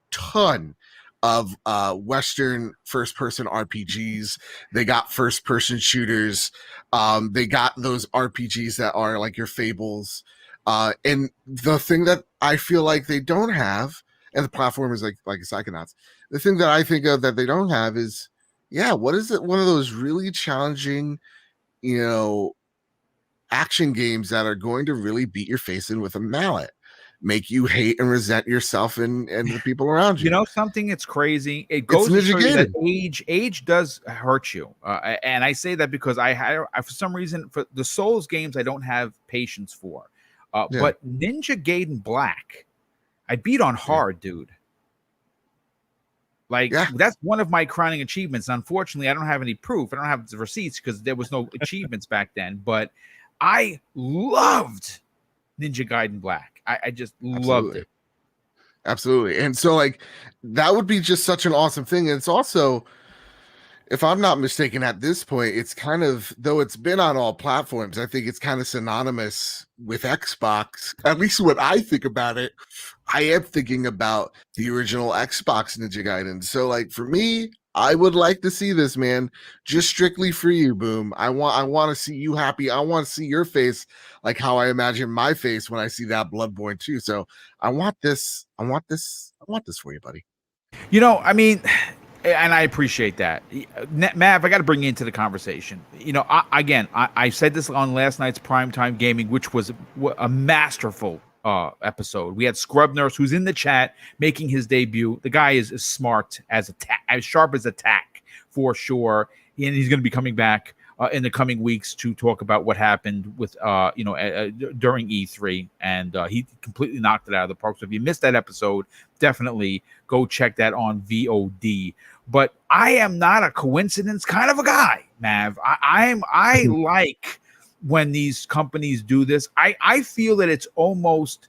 ton of Western first-person RPGs. They got first-person shooters. They got those RPGs that are like your Fables. And the thing that I feel like they don't have, and the platform is like Psychonauts, the thing that I think of that they don't have is, what is it? One of those really challenging, action games that are going to really beat your face in with a mallet, make you hate and resent yourself and the people around you. You know something? It's crazy. It goes to show you that age does hurt you. And I say that because I for some reason, for the Souls games, I don't have patience for. But Ninja Gaiden Black, I beat on hard, dude. Like, that's one of my crowning achievements. Unfortunately, I don't have any proof. I don't have the receipts because there was no achievements back then. But I loved Ninja Gaiden Black. I just loved it. Absolutely. And so, like, that would be just such an awesome thing. And it's also, if I'm not mistaken, at this point, it's kind of, though it's been on all platforms, I think it's kind of synonymous with Xbox. At least when I think about it, I am thinking about the original Xbox Ninja Gaiden. So, like, for me, I would like to see this, man. Just strictly for you, Boom. I want to see you happy. I want to see your face like how I imagine my face when I see that Bloodborne too. So I want this. I want this. I want this for you, buddy. You know, I mean, and I appreciate that. Mav, I got to bring you into the conversation. You know, I said this on last night's primetime gaming, which was a masterful episode. We had Scrub Nurse, who's in the chat, making his debut. The guy is smart as sharp as a tack for sure, and he's going to be coming back in the coming weeks to talk about what happened with during E3, and he completely knocked it out of the park. So if you missed that episode, definitely go check that on VOD. But I am not a coincidence kind of a guy, Mav. I like when these companies do this. I feel that it's almost,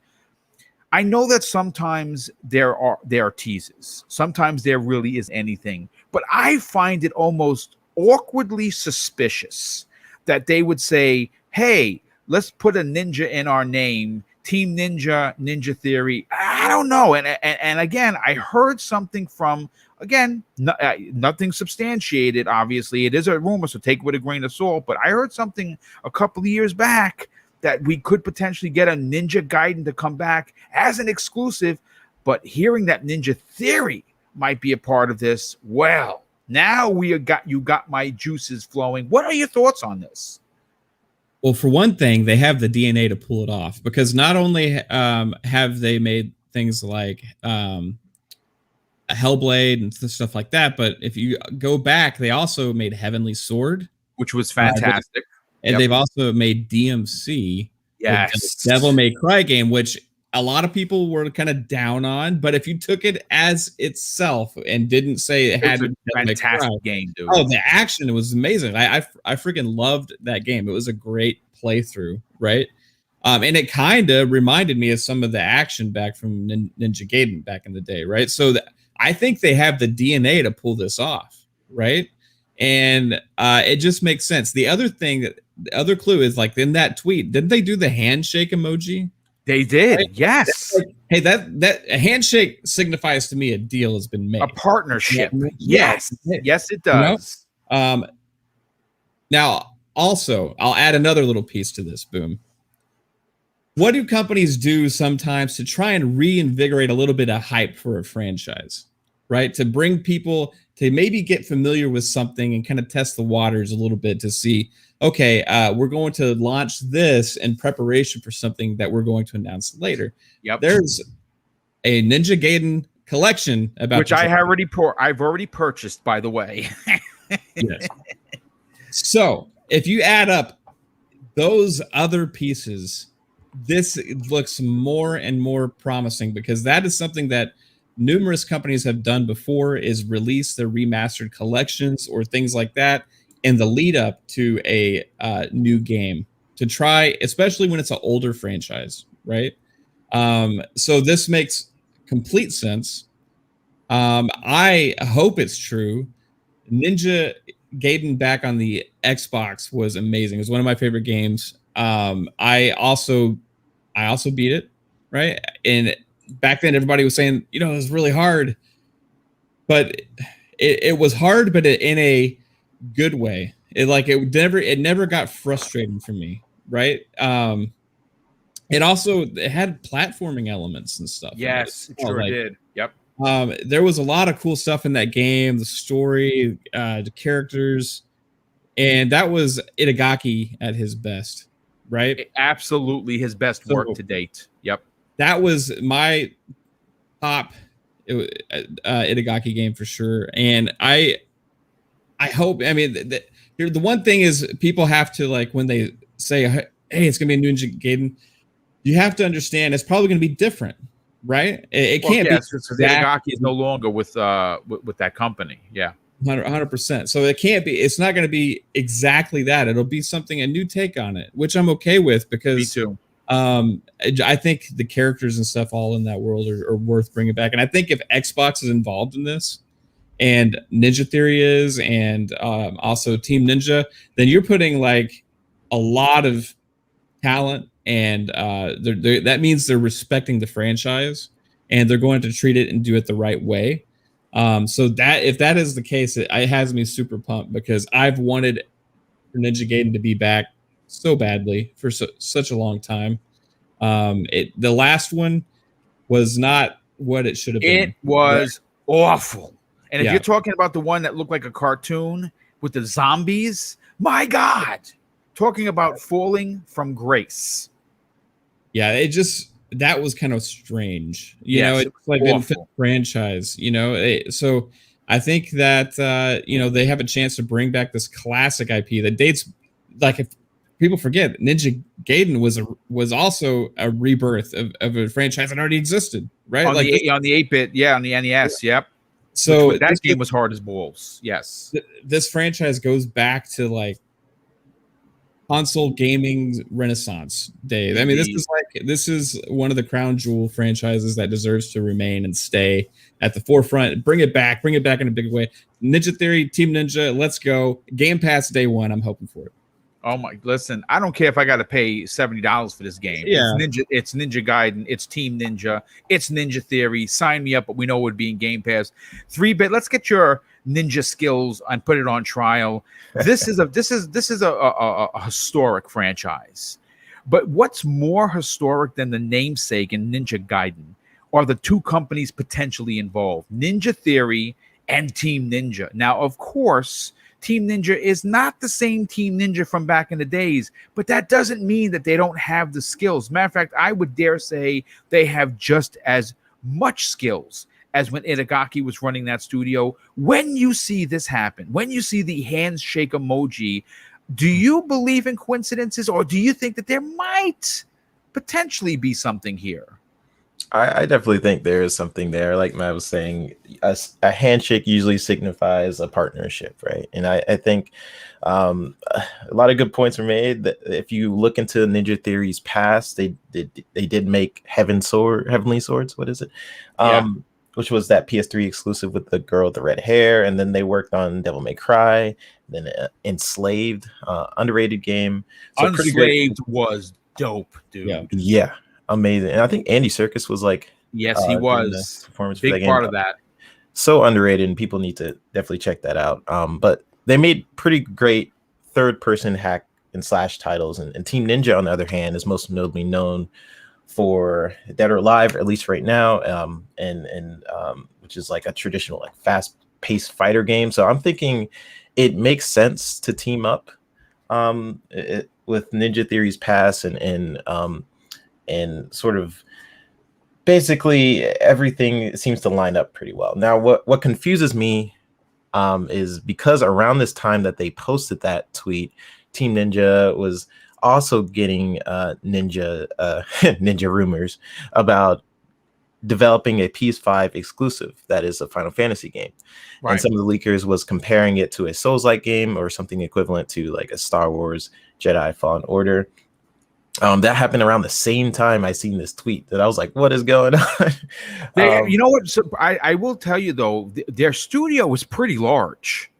I know that sometimes there are teases. Sometimes there really is anything. But I find it almost awkwardly suspicious that they would say, hey, let's put a ninja in our name, Team Ninja, Ninja Theory. I don't know. And again, I heard something from, again, nothing substantiated, obviously. It is a rumor, so take it with a grain of salt. But I heard something a couple of years back that we could potentially get a Ninja Gaiden to come back as an exclusive. But hearing that Ninja Theory might be a part of this, well, now you got my juices flowing. What are your thoughts on this? Well, for one thing, they have the DNA to pull it off, because not only have they made things like a Hellblade and stuff like that, but if you go back, they also made Heavenly Sword, which was fantastic. And they've also made DMC, yes, the Devil May Cry game, which a lot of people were kind of down on. But if you took it as itself and didn't say it had a fantastic game, dude. Oh, the action was amazing. I freaking loved that game. It was a great playthrough, right? And it kind of reminded me of some of the action back from Ninja Gaiden back in the day, right? So I think they have the DNA to pull this off, right? And it just makes sense. The other clue is, like, in that tweet, didn't they do the handshake emoji? They did, right? Yes. Like, hey, that a handshake signifies to me a deal has been made, a partnership. Yes, yes, it does. You know? Now, also, I'll add another little piece to this. Boom. What do companies do sometimes to try and reinvigorate a little bit of hype for a franchise, right? To bring people to maybe get familiar with something and kind of test the waters a little bit to see, okay, we're going to launch this in preparation for something that we're going to announce later. Yep. There's a Ninja Gaiden collection about which I've already purchased, by the way. Yes. So if you add up those other pieces, this looks more and more promising, because that is something that numerous companies have done before, is release their remastered collections or things like that in the lead up to a new game, to try, especially when it's an older franchise, right? So this makes complete sense. I hope it's true. Ninja Gaiden back on the Xbox was amazing. It was one of my favorite games. I also beat it, right? And back then everybody was saying, it was really hard, but it was hard, but in a good way. It never got frustrating for me, right? It had platforming elements and stuff. Yes, it sure did. Yep. There was a lot of cool stuff in that game, the story, the characters, and that was Itagaki at his best, right? Absolutely his best work to date. Yep. That was my top Itagaki game for sure. And I hope, I mean, the one thing is, people have to, like, when they say, hey, it's going to be a Ninja Gaiden, you have to understand it's probably going to be different, right? It can't be. Because Itagaki is no longer with that company. Yeah. 100%. So it's not going to be exactly that. It'll be a new take on it, which I'm okay with, because me too. I think the characters and stuff all in that world are worth bringing back. And I think if Xbox is involved in this, and Ninja Theory is, and also Team Ninja, then you're putting, like, a lot of talent, and that means they're respecting the franchise, and they're going to treat it and do it the right way. So that if that is the case, it has me super pumped because I've wanted Ninja Gaiden to be back so badly for such a long time. The last one was not what it should have been. It was awful. And if Yeah. you're talking about the one that looked like a cartoon with the zombies, my God, talking about falling from grace. Yeah, that was kind of strange. You know, Yes, it's like didn't fit the franchise, you know. So I think that you know, they have a chance to bring back this classic IP that dates, like, if people forget, Ninja Gaiden was also a rebirth of a franchise that already existed, right? On Like on the 8-bit, yeah, on the NES, yep. So that game was hard as balls. Yes. This franchise goes back to like console gaming renaissance days. I mean, this is one of the crown jewel franchises that deserves to remain and stay at the forefront. Bring it back in a big way. Ninja Theory, Team Ninja, let's go. Game Pass day one. I'm hoping for it. Oh my! Listen, I don't care if I got to pay $70 for this game. Yeah. It's Ninja Gaiden. It's Team Ninja. It's Ninja Theory. Sign me up, but we know it would be in Game Pass. 3-bit. Let's get your ninja skills and put it on trial. This is a historic franchise. But what's more historic than the namesake in Ninja Gaiden are the two companies potentially involved: Ninja Theory and Team Ninja. Now, of course, Team Ninja is not the same Team Ninja from back in the days, but that doesn't mean that they don't have the skills. Matter of fact, I would dare say they have just as much skills as when Itagaki was running that studio. When you see this happen, when you see the handshake emoji, do you believe in coincidences, or do you think that there might potentially be something here? I definitely think there is something there. Like Matt was saying, a handshake usually signifies a partnership, right? And I think a lot of good points were made. That if you look into Ninja Theory's past, they did make Heavenly Swords. What is it? Which was that PS3 exclusive with the girl with the red hair, and then they worked on Devil May Cry, then Enslaved, underrated game. So Enslaved was dope, dude. Yeah. Amazing. And I think Andy Serkis was like, yes, he was performance big for that part game. of that. So underrated, and people need to definitely check that out. But they made pretty great third-person hack and slash titles, and Team Ninja, on the other hand, is most notably known for Dead or Alive, at least right now, and which is like a traditional, like, fast-paced fighter game. So I'm thinking it makes sense to team up with Ninja Theory's past and sort of basically everything seems to line up pretty well. Now, what confuses me is because around this time that they posted that tweet, Team Ninja was also getting ninja rumors about developing a PS5 exclusive that is a Final Fantasy game. Right. And some of the leakers was comparing it to a Souls-like game or something equivalent to like a Star Wars Jedi Fallen Order. That happened around the same time I seen this tweet that I was like, what is going on? You know what? So I will tell you, though, their studio was pretty large.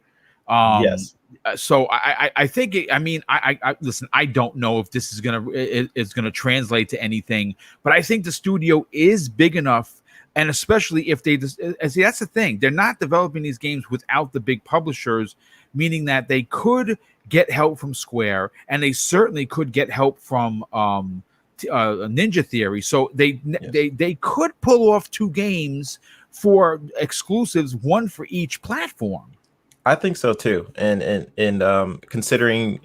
Yes. So I think I listen, I don't know if this is gonna translate to anything, but I think the studio is big enough, and especially if they see, that's the thing, they're not developing these games without the big publishers, meaning that they could get help from Square, and they certainly could get help from Ninja Theory. So they could pull off two games for exclusives, one for each platform. I think so too, and considering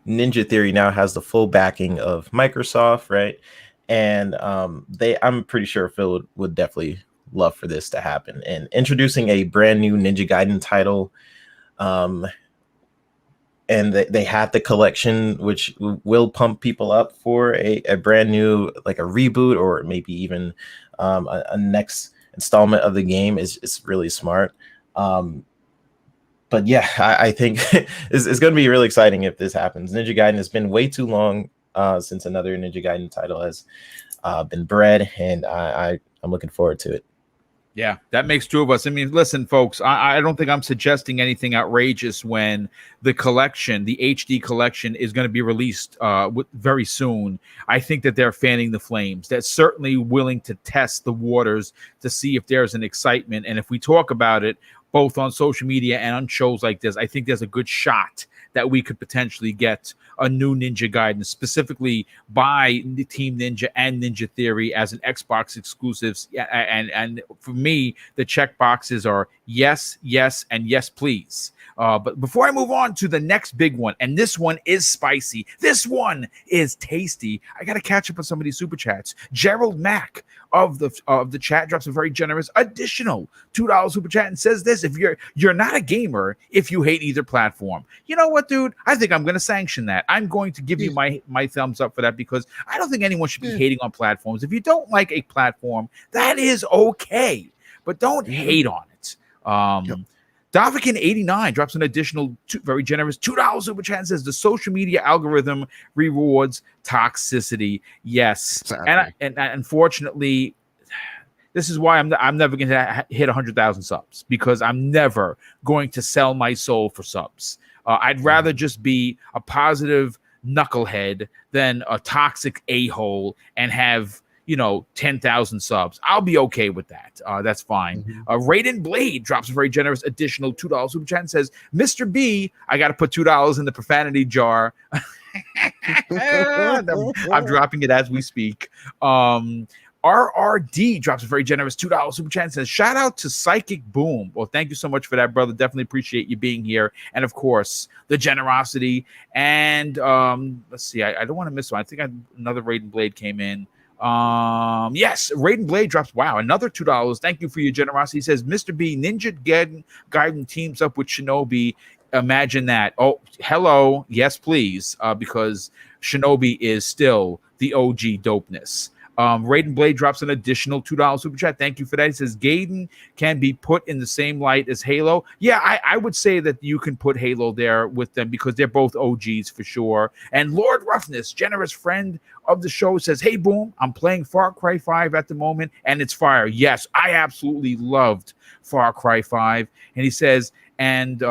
Ninja Theory now has the full backing of Microsoft, right? And I'm pretty sure Phil would definitely love for this to happen. And introducing a brand new Ninja Gaiden title, and they had the collection, which will pump people up for a brand new, like a reboot, or maybe even a next installment of the game is really smart. But yeah, I think it's going to be really exciting if this happens. Ninja Gaiden has been way too long since another Ninja Gaiden title has been bred, and I'm looking forward to it. Yeah, that makes two of us. I mean, listen, folks, I don't think I'm suggesting anything outrageous when the collection, the HD collection, is going to be released very soon. I think that they're fanning the flames. They're certainly willing to test the waters to see if there's an excitement. And if we talk about it both on social media and on shows like this, I think there's a good shot that we could potentially get a new Ninja Gaiden, specifically by Team Ninja and Ninja Theory as an Xbox exclusives. And for me, the check boxes are yes, yes, and yes, please. But before I move on to the next big one, and this one is spicy, this one is tasty, I got to catch up on some of these super chats. Gerald Mack of the chat drops a very generous additional $2 super chat and says this: if you're not a gamer if you hate either platform. You know what, dude? I think I'm going to sanction that. I'm going to give you my thumbs up for that, because I don't think anyone should be hating on platforms. If you don't like a platform, that is okay, but don't hate on it. Davikin89 drops an additional very generous $2 super chat and says the social media algorithm rewards toxicity. Yes, exactly. and unfortunately, this is why I'm never going to hit 100,000 subs, because I'm never going to sell my soul for subs. I'd rather just be a positive knucklehead than a toxic a-hole and have 10,000 subs. I'll be okay with that. That's fine. Raiden Blade drops a very generous additional $2 super chat and says, Mr. B, I got to put $2 in the profanity jar. I'm dropping it as we speak. RRD drops a very generous $2 super chat and says, shout out to Psychic Boom. Well, thank you so much for that, brother. Definitely appreciate you being here. And of course, the generosity. And let's see, I don't want to miss one. I think another Raiden Blade came in. Yes, Raiden Blade drops, wow, another $2. Thank you for your generosity. He says, Mr. B, Ninja Gaiden teams up with Shinobi. Imagine that. Oh, hello. Yes, please. Because Shinobi is still the OG dopeness. Raiden Blade drops an additional $2 super chat. Thank you for that. He says Gaiden can be put in the same light as Halo. Yeah, I would say that you can put Halo there with them, because they're both OGs for sure. And Lord Roughness, generous friend of the show, says, hey, Boom, I'm playing Far Cry 5 at the moment, and it's fire. Yes, I absolutely loved Far Cry 5. And he says, and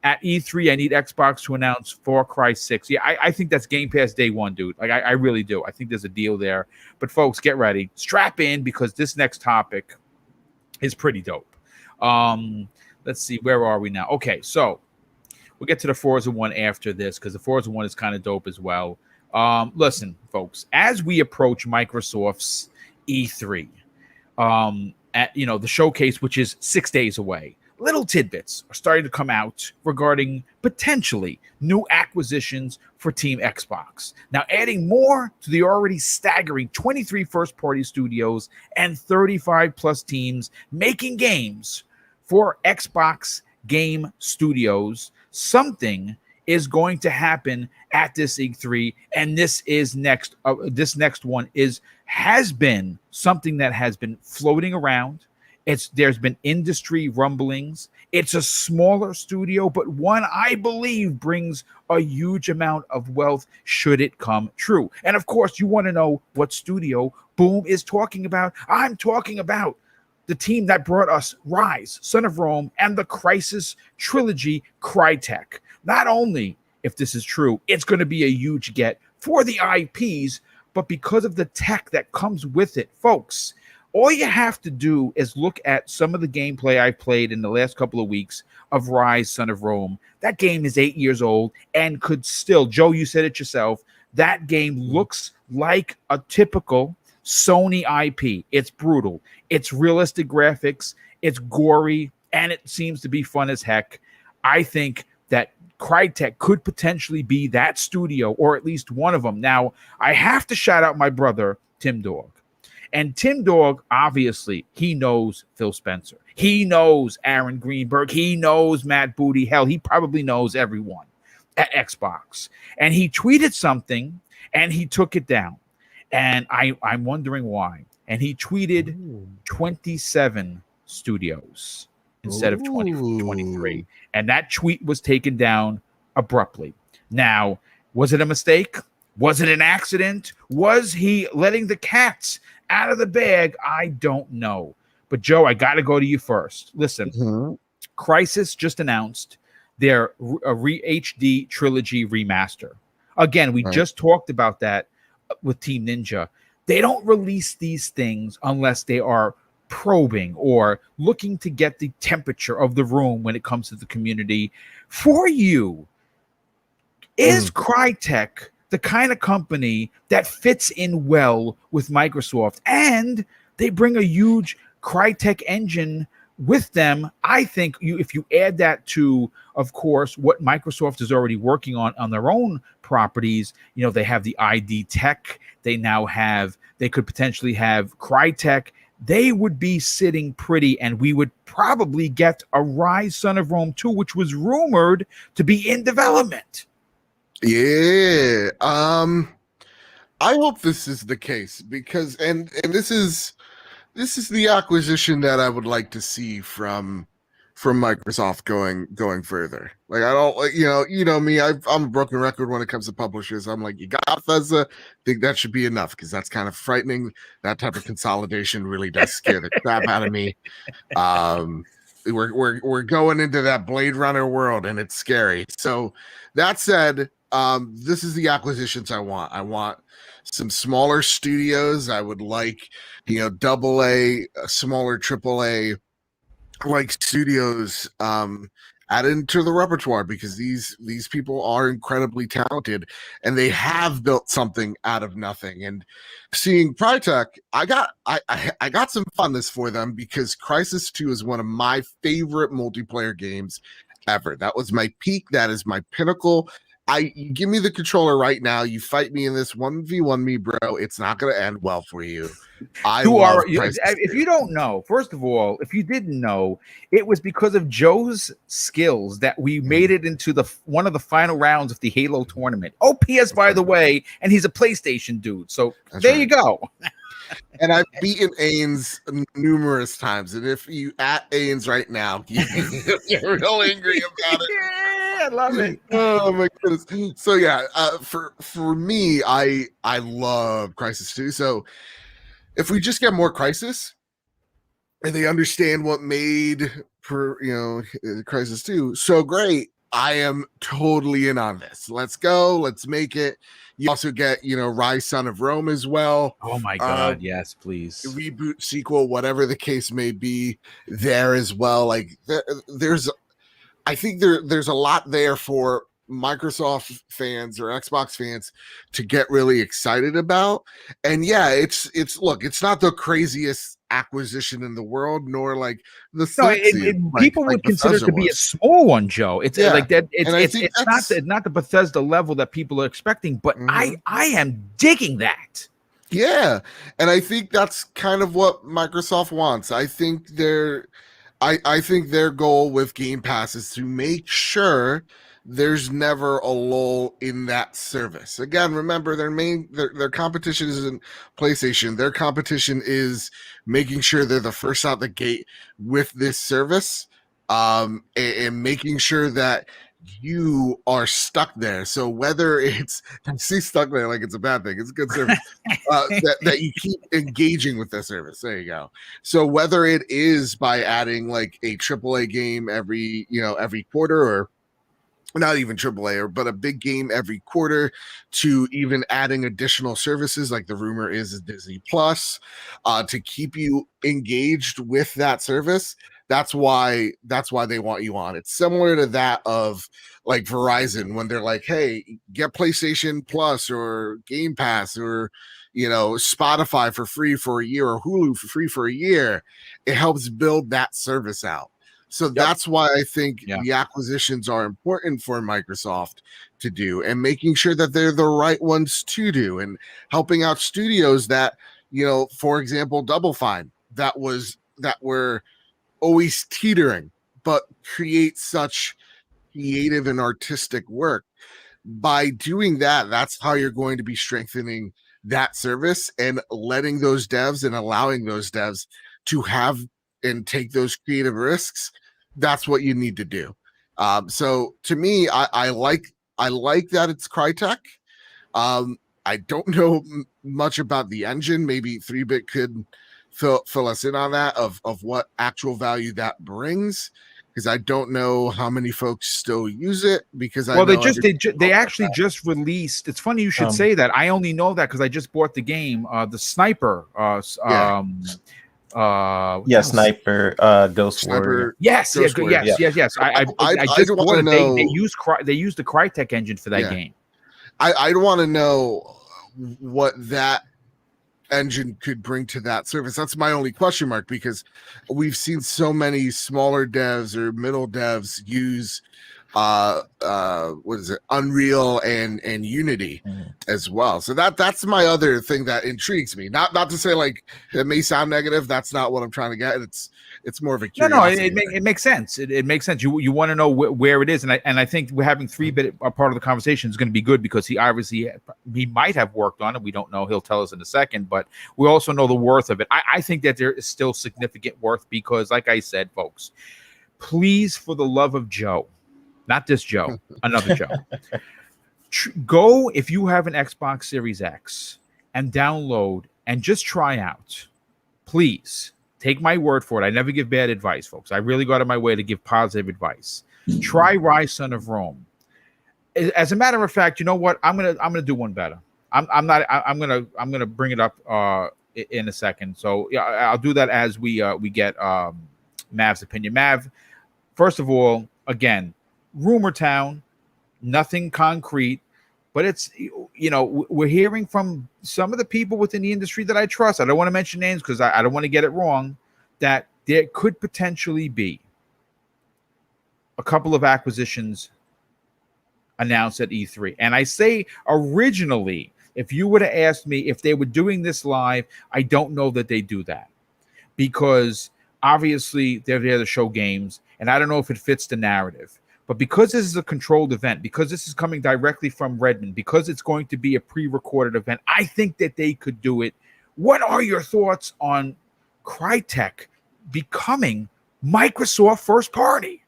at E3, I need Xbox to announce Far Cry 6. Yeah, I think that's Game Pass day one, dude. Like, I really do. I think there's a deal there. But, folks, get ready. Strap in, because this next topic is pretty dope. Let's see. Where are we now? Okay, so we'll get to the Forza one after this, because the Forza one is kind of dope as well. Listen, folks, as we approach Microsoft's E3, at the showcase, which is 6 days away, little tidbits are starting to come out regarding potentially new acquisitions for Team Xbox. Now, adding more to the already staggering 23 first-party studios and 35 plus teams making games for Xbox Game Studios. Something is going to happen at this E3, and this is next. This next one has been something that has been floating around. There's been industry rumblings. It's a smaller studio, but one I believe brings a huge amount of wealth should it come true. And of course, you want to know what studio Boom is talking about. I'm talking about the team that brought us Rise, Son of Rome, and the Crisis trilogy, Crytek. Not only, if this is true, it's going to be a huge get for the IPs, but because of the tech that comes with it, folks. All you have to do is look at some of the gameplay I've played in the last couple of weeks of Rise, Son of Rome. That game is 8 years old and could still, Joe, you said it yourself, that game looks like a typical Sony IP. It's brutal. It's realistic graphics. It's gory, and it seems to be fun as heck. I think that Crytek could potentially be that studio, or at least one of them. Now, I have to shout out my brother, Tim Dog. And Tim Dog, obviously, he knows Phil Spencer. He knows Aaron Greenberg. He knows Matt Booty. Hell, he probably knows everyone at Xbox. And he tweeted something, and he took it down. And I'm wondering why. And he tweeted 27 studios instead of 23. And that tweet was taken down abruptly. Now, was it a mistake? Was it an accident? Was he letting the cats out of the bag? I don't know. But Joe, I got to go to you first. Listen, Mhm. Crysis just announced their HD trilogy remaster. Again, we Right. just talked about that with Team Ninja. They don't release these things unless they are probing or looking to get the temperature of the room when it comes to the community. For you, is Crytek the kind of company that fits in well with Microsoft, and they bring a huge Crytek engine with them? I think if you add that to, of course, what Microsoft is already working on their own properties, they have the ID Tech, they could potentially have Crytek. They would be sitting pretty, and we would probably get a Rise Son of Rome 2, which was rumored to be in development. Yeah. I hope this is the case, because and this is the acquisition that I would like to see from Microsoft going further. Like, I don't like, me, I'm a broken record when it comes to publishers. I'm like, you got Bethesda, think that should be enough, because that's kind of frightening. That type of consolidation really does scare the crap out of me. We're going into that Blade Runner world, and it's scary. So that said, this is the acquisitions I want. I want some smaller studios. I would like, double A, smaller triple A like studios added into the repertoire, because these people are incredibly talented, and they have built something out of nothing. And seeing Crytek, I got some funness for them, because Crysis 2 is one of my favorite multiplayer games ever. That was my peak. That is my pinnacle. You give me the controller right now, you fight me in this 1v1 me, bro, it's not going to end well for you. If you don't know, first of all, if you didn't know, it was because of Joe's skills that we made it into one of the final rounds of the Halo tournament. PS, by the way, and he's a PlayStation dude. So there you go. And I've beaten Ains numerous times. And if you at Ains right now, you get real angry about it. Yeah, I love it. Oh my goodness. So yeah, for me, I love Crysis 2. So if we just get more Crysis, and they understand what made Crysis 2 so great, I am totally in on this. Let's go. Let's make it. You also get, Rise Son of Rome as well. Oh my God. Yes, please. Reboot, sequel, whatever the case may be, there as well. Like I think there's a lot there for Microsoft fans or Xbox fans to get really excited about. And yeah, it's not the craziest acquisition in the world, nor like the people would consider it to be a small one, Joe. It's like that. It's not the Bethesda level that people are expecting, but I am digging that. Yeah, and I think that's kind of what Microsoft wants. I think I think their goal with Game Pass is to make sure there's never a lull in that service. Again, remember, their competition isn't PlayStation. Their competition is making sure they're the first out the gate with this service, and making sure that you are stuck there. So whether it's, I see stuck there like it's a bad thing, it's a good service, that you keep engaging with the service. There you go. So whether it is by adding like a AAA game every quarter, or not even AAA, but a big game every quarter, to even adding additional services like the rumor is Disney Plus, to keep you engaged with that service. That's why they want you on. It's similar to that of like Verizon, when they're like, hey, get PlayStation Plus or Game Pass or Spotify for free for a year, or Hulu for free for a year. It helps build that service out. So that's why I think the acquisitions are important for Microsoft to do, and making sure that they're the right ones to do, and helping out studios that, for example, Double Fine, that were always teetering, but create such creative and artistic work. By doing that, that's how you're going to be strengthening that service, and letting those devs and allowing those devs to have and take those creative risks. That's what you need to do. So to me, I like that it's Crytek. I don't know much about the engine. Maybe 3-Bit could fill us in on that of what actual value that brings, because I don't know how many folks still use it. Because they actually just released. It's funny you should say that. I only know that because I just bought the game, the Sniper. Sniper, Ghost Warrior. Yes. I just bought it. They used the Crytek engine for that game. I want to know what that engine could bring to that service. That's my only question mark, because we've seen so many smaller devs or middle devs use Unreal and Unity as well. So that's my other thing that intrigues me. Not to say like it may sound negative. That's not what I'm trying to get. It's more of a curiosity. It makes sense. It makes sense. You want to know where it is, and I think we're having 3-bit a part of the conversation is going to be good, because he might have worked on it. We don't know. He'll tell us in a second, but we also know the worth of it. I think that there is still significant worth, because, like I said, folks, please, for the love of Joe. Not this Joe, another Joe. Go, if you have an Xbox Series X, and download and just try out. Please take my word for it. I never give bad advice, folks. I really go out of my way to give positive advice. Try Rise Son of Rome. As a matter of fact, you know what? I'm gonna do one better. I'm gonna bring it up in a second. So yeah, I'll do that as we get Mav's opinion. Mav, first of all, again, rumor town, nothing concrete, but it's, we're hearing from some of the people within the industry that I trust. I don't want to mention names because I don't want to get it wrong, that there could potentially be a couple of acquisitions announced at E3. And I say originally, if you would have asked me if they were doing this live, I don't know that they do that, because obviously they're there to show games, and I don't know if it fits the narrative. But because this is a controlled event, because this is coming directly from Redmond, because it's going to be a pre-recorded event, I think that they could do it. What are your thoughts on Crytek becoming Microsoft first party?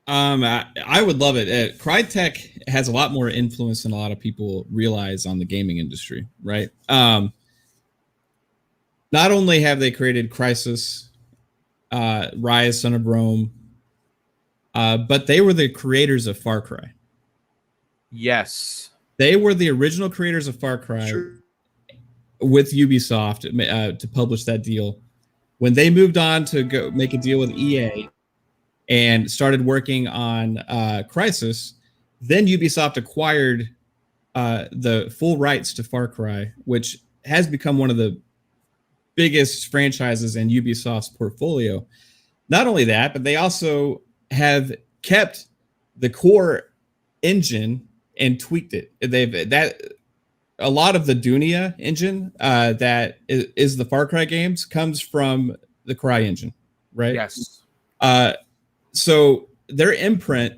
I would love it. Crytek has a lot more influence than a lot of people realize on the gaming industry, right? Not only have they created Crysis, Rise, Son of Rome, but they were the creators of Far Cry. Yes. They were the original creators of Far Cry with Ubisoft to publish that deal. When they moved on to go make a deal with EA and started working on Crysis, then Ubisoft acquired the full rights to Far Cry, which has become one of the biggest franchises in Ubisoft's portfolio. Not only that, but they also have kept the core engine and tweaked it. A lot of the Dunia engine that is the Far Cry games comes from the Cry engine, right? Yes. So their imprint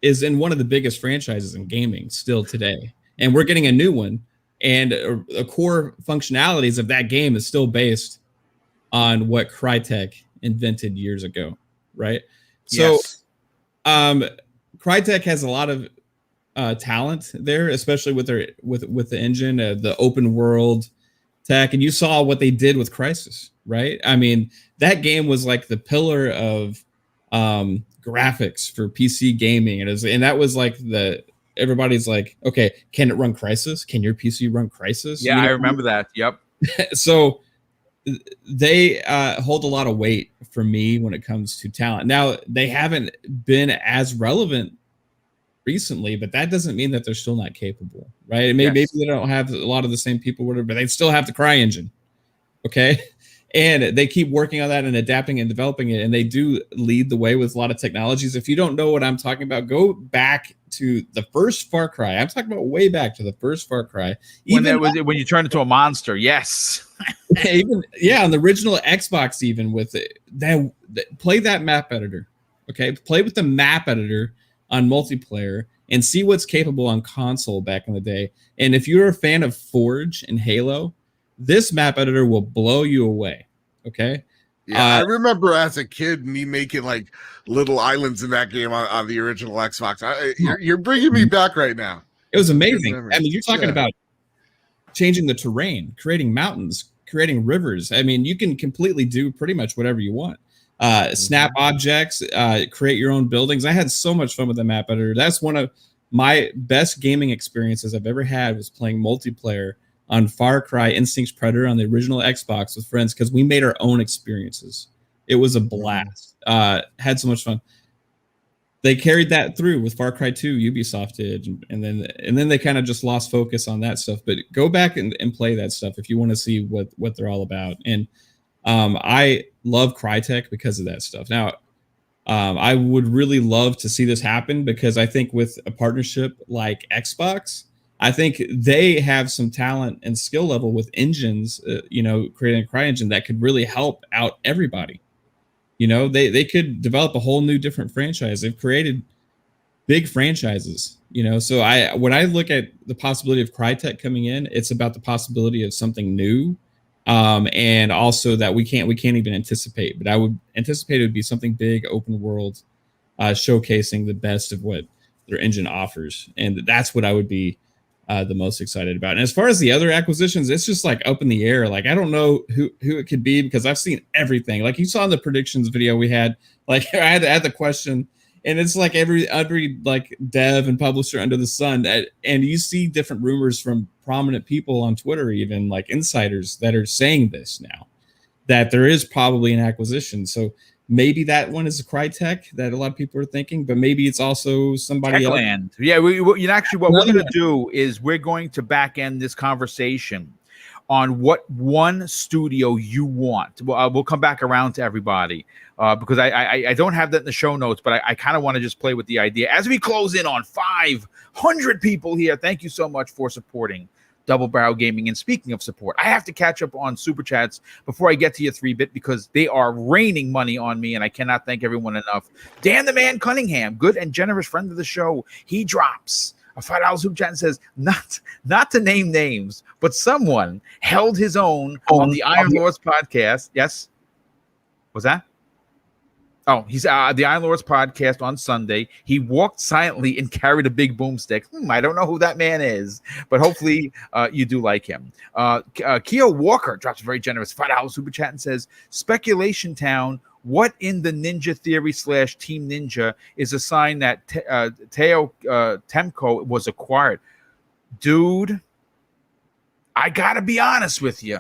is in one of the biggest franchises in gaming still today, and we're getting a new one, and a core functionalities of that game is still based on what Crytek invented years ago, right? So, Crytek has a lot of talent there, especially with the engine, the open world tech, and you saw what they did with Crysis, right? I mean, that game was like the pillar of graphics for PC gaming, and that was like everybody's like, okay, can it run Crysis? Can your PC run Crysis? Yeah, I remember that. Yep. So they hold a lot of weight for me when it comes to talent. Now, they haven't been as relevant recently, but that doesn't mean that they're still not capable, right? Maybe they don't have a lot of the same people, whatever, but they still have the Cry engine, okay? And they keep working on that and adapting and developing it, and they do lead the way with a lot of technologies. If you don't know what I'm talking about, go back to the first Far Cry. I'm talking about way back to the first Far Cry. When you turn into a monster, yes. On the original Xbox, even with it, play that map editor, okay? Play with the map editor on multiplayer and see what's capable on console back in the day. And if you're a fan of Forge and Halo, this map editor will blow you away, okay? Yeah, I remember as a kid me making like little islands in that game on the original Xbox. You're bringing me back right now. It was amazing. I mean, you're talking about changing the terrain, creating mountains, creating rivers. I mean, you can completely do pretty much whatever you want. Snap objects, create your own buildings. I had so much fun with the map editor. That's one of my best gaming experiences I've ever had, was playing multiplayer on Far Cry Instinct's Predator on the original Xbox with friends, because we made our own experiences. It was a blast. Had so much fun. They carried that through with Far Cry 2, Ubisoft did, and then they kind of just lost focus on that stuff. But go back and play that stuff if you want to see what they're all about. And I love Crytek because of that stuff. Now, I would really love to see this happen, because I think with a partnership like Xbox, I think they have some talent and skill level with engines, creating a cry engine that could really help out everybody. They could develop a whole new different franchise. They've created big franchises, So when I look at the possibility of Crytek coming in, it's about the possibility of something new, and also that we can't even anticipate. But I would anticipate it would be something big, open world, showcasing the best of what their engine offers, and that's what I would be the most excited about. And as far as the other acquisitions, it's just like up in the air. Like, I don't know who it could be, because I've seen everything. Like, you saw in the predictions video we had, like, I had to add the question, and it's like every like dev and publisher under the sun, and you see different rumors from prominent people on Twitter, even like insiders, that are saying this now, that there is probably an acquisition. So maybe that one is a Crytek that a lot of people are thinking, but maybe it's also somebody else. Techland. Yeah, actually, what we're going to do is we're going to back end this conversation on what one studio you want. We'll come back around to everybody, because I don't have that in the show notes, but I kind of want to just play with the idea as we close in on 500 people here. Thank you so much for supporting Double Barrel Gaming. And speaking of support, I have to catch up on super chats before I get to your 3-bit, because they are raining money on me, and I cannot thank everyone enough. Dan the Man Cunningham, good and generous friend of the show, he drops a $5 super chat and says, not to name names, but someone held his own on the Iron Lords podcast. Yes, was that? Oh, he's the Iron Lords podcast on Sunday. He walked silently and carried a big boomstick. I don't know who that man is, but hopefully you do like him. Keo Walker drops a very generous $5 super chat and says, Speculation Town, what in the Ninja Theory / Team Ninja is a sign that Teo Temco was acquired? Dude, I got to be honest with you.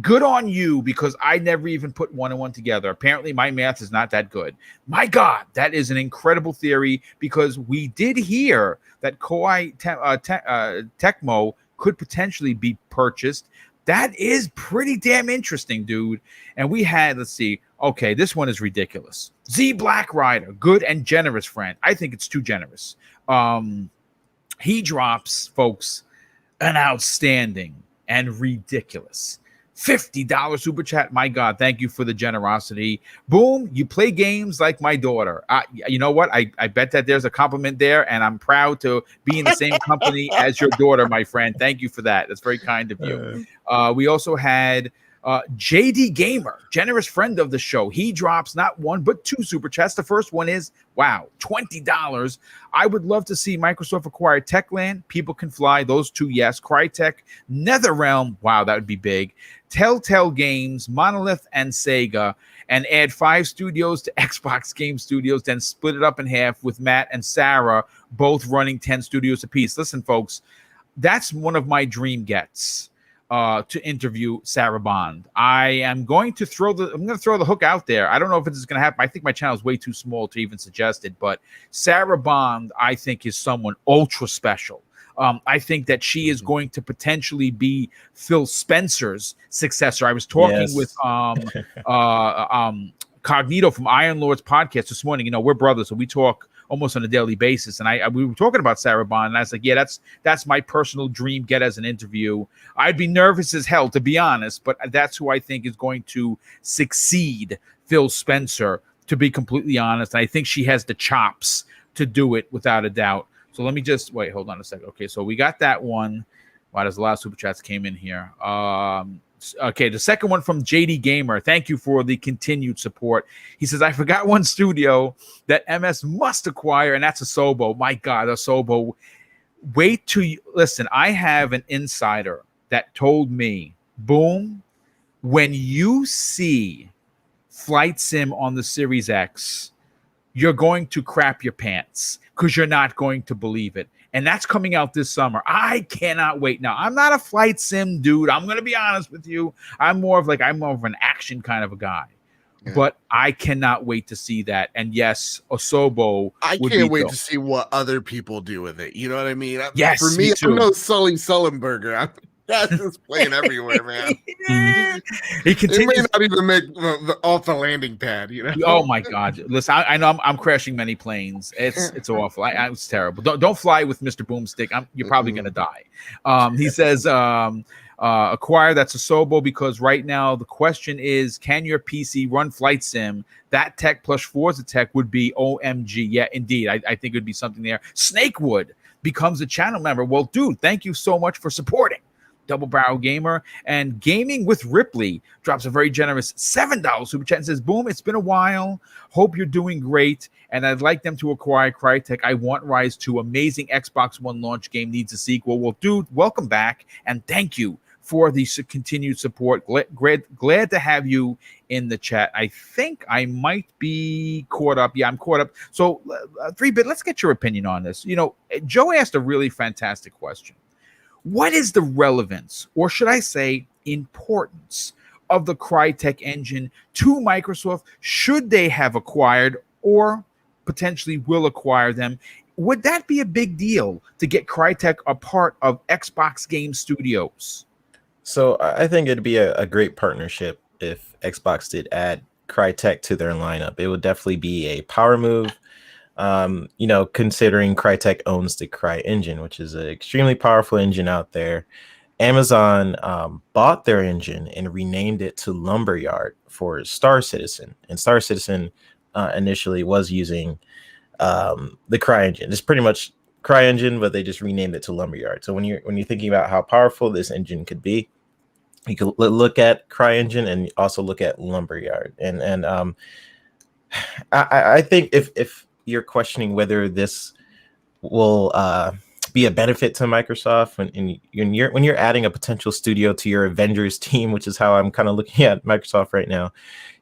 Good on you, because I never even put 1 and 1 together. Apparently, my math is not that good. My God, that is an incredible theory, because we did hear that Koei Tecmo could potentially be purchased. That is pretty damn interesting, dude. And we had, let's see, okay, this one is ridiculous. Z Black Rider, good and generous friend. I think it's too generous. He drops, folks, an outstanding and ridiculous $50 super chat. My God, thank you for the generosity. Boom, you play games like my daughter. You know what? I bet that there's a compliment there, and I'm proud to be in the same company as your daughter, my friend. Thank you for that. That's very kind of you. We also had JD Gamer, generous friend of the show. He drops not 1 but 2 super chats. The first one is, wow, $20. I would love to see Microsoft acquire Techland, People Can Fly, those 2, yes. Crytek, NetherRealm, wow, that would be big. Telltale Games, Monolith, and Sega, and add 5 studios to Xbox Game Studios, then split it up in half with Matt and Sarah both running 10 studios apiece. Listen, folks, that's one of my dream gets. To interview Sarah Bond. I'm going to throw the hook out there. I don't know if it's going to happen. I think my channel is way too small to even suggest it, but Sarah Bond, I think, is someone ultra special. I think that she is going to potentially be Phil Spencer's successor. I was talking with Cognito from Iron Lords podcast this morning. We're brothers, so we talk almost on a daily basis. And we were talking about Sarah Bond, and I was like, yeah, that's my personal dream get as an interview. I'd be nervous as hell, to be honest, but that's who I think is going to succeed Phil Spencer, to be completely honest. And I think she has the chops to do it without a doubt. So let me just wait, hold on a second. Okay, so we got that one. Wow, there's a lot of super chats came in here. Okay, the second one from JD Gamer. Thank you for the continued support. He says, I forgot one studio that MS must acquire, and that's Asobo. My God, Asobo. Wait till you listen. I have an insider that told me Boom. When you see Flight Sim on the Series X, you're going to crap your pants because you're not going to believe it. And that's coming out this summer. I cannot wait. Now, I'm not a flight sim dude. I'm going to be honest with you. I'm more of an action kind of a guy. Yeah. But I cannot wait to see that. And yes, Osobo. I can't wait to see what other people do with it. You know what I mean? Yes, for me I'm no Sully Sullenberger. That's just playing everywhere, man. He continues. It may not even make off the landing pad, you know. Oh my God! Listen, I know I'm crashing many planes. It's awful. It's terrible. Don't fly with Mr. Boomstick. You're probably gonna die. He says acquire that's Osobo because right now the question is, can your PC run Flight Sim? That tech plus Forza tech would be OMG. Yeah, indeed. I think it would be something there. Snakewood becomes a channel member. Well, dude, thank you so much for supporting Double Barrel Gamer. And Gaming with Ripley drops a very generous $7 super chat and says, boom, it's been a while. Hope you're doing great. And I'd like them to acquire Crytek. I want Rise 2. Amazing Xbox One launch game needs a sequel. Well, dude, welcome back. And thank you for the continued support. Glad to have you in the chat. I think I might be caught up. Yeah, I'm caught up. So 3-Bit, let's get your opinion on this. You know, Joe asked a really fantastic question. What is the relevance, or should I say importance, of the Crytek engine to Microsoft? Should they have acquired or potentially will acquire them? Would that be a big deal to get Crytek a part of Xbox Game Studios? So I think it'd be a great partnership if Xbox did add Crytek to their lineup. It would definitely be a power move. You know, considering Crytek owns the Cry engine, which is an extremely powerful engine out there. Amazon bought their engine and renamed it to Lumberyard for Star Citizen. And Star Citizen initially was using the Cry engine. It's pretty much Cry engine, but they just renamed it to Lumberyard. So when you're thinking about how powerful this engine could be, you could look at Cry engine and also look at Lumberyard. And I think if you're questioning whether this will be a benefit to Microsoft when you're adding a potential studio to your Avengers team, which is how I'm kind of looking at Microsoft right now,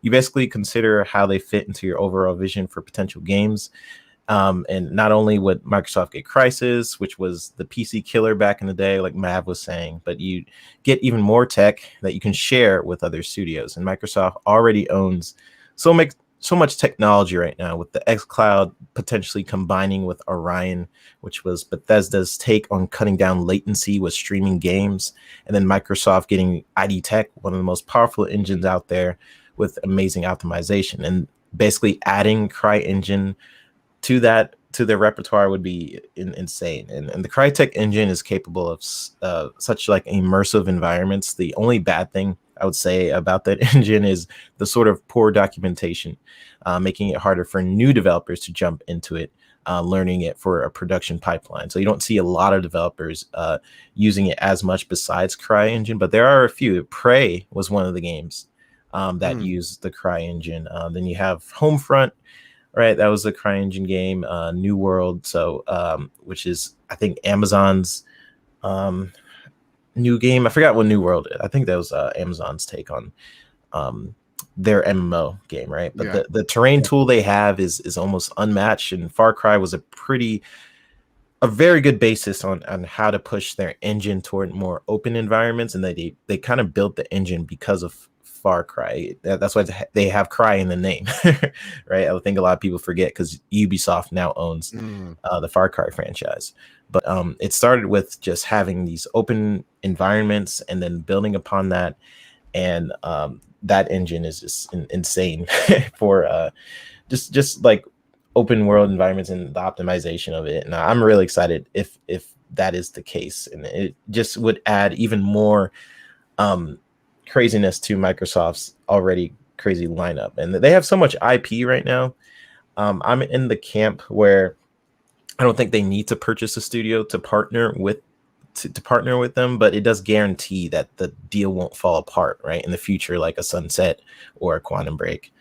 you basically consider how they fit into your overall vision for potential games. And not only would Microsoft get Crysis, which was the PC killer back in the day, like Mav was saying, but you get even more tech that you can share with other studios. And Microsoft already owns so much technology right now, with the xCloud potentially combining with Orion, which was Bethesda's take on cutting down latency with streaming games, and then Microsoft getting ID Tech, one of the most powerful engines out there with amazing optimization, and basically adding CryEngine to their repertoire would be insane. And the Crytek engine is capable of such like immersive environments. The only bad thing I would say about that engine is the sort of poor documentation, making it harder for new developers to jump into it, learning it for a production pipeline. So you don't see a lot of developers using it as much besides CryEngine, but there are a few. Prey was one of the games that used the CryEngine. Then you have Homefront, right? That was a CryEngine game. New World, which is I think Amazon's new game. I forgot what New World is. I think that was Amazon's take on their MMO game, right? But the terrain tool they have is almost unmatched, and Far Cry was a very good basis on how to push their engine toward more open environments, and they kind of built the engine because of Far Cry. That's why they have Cry in the name, right? I think a lot of people forget because Ubisoft now owns the Far Cry franchise. But it started with just having these open environments and then building upon that. And that engine is just insane for just like open world environments and the optimization of it. And I'm really excited if that is the case. And it just would add even more craziness to Microsoft's already crazy lineup. And they have so much IP right now. I'm in the camp where I don't think they need to purchase a studio to partner with them, but it does guarantee that the deal won't fall apart, right, in the future, like a Sunset or a Quantum Break.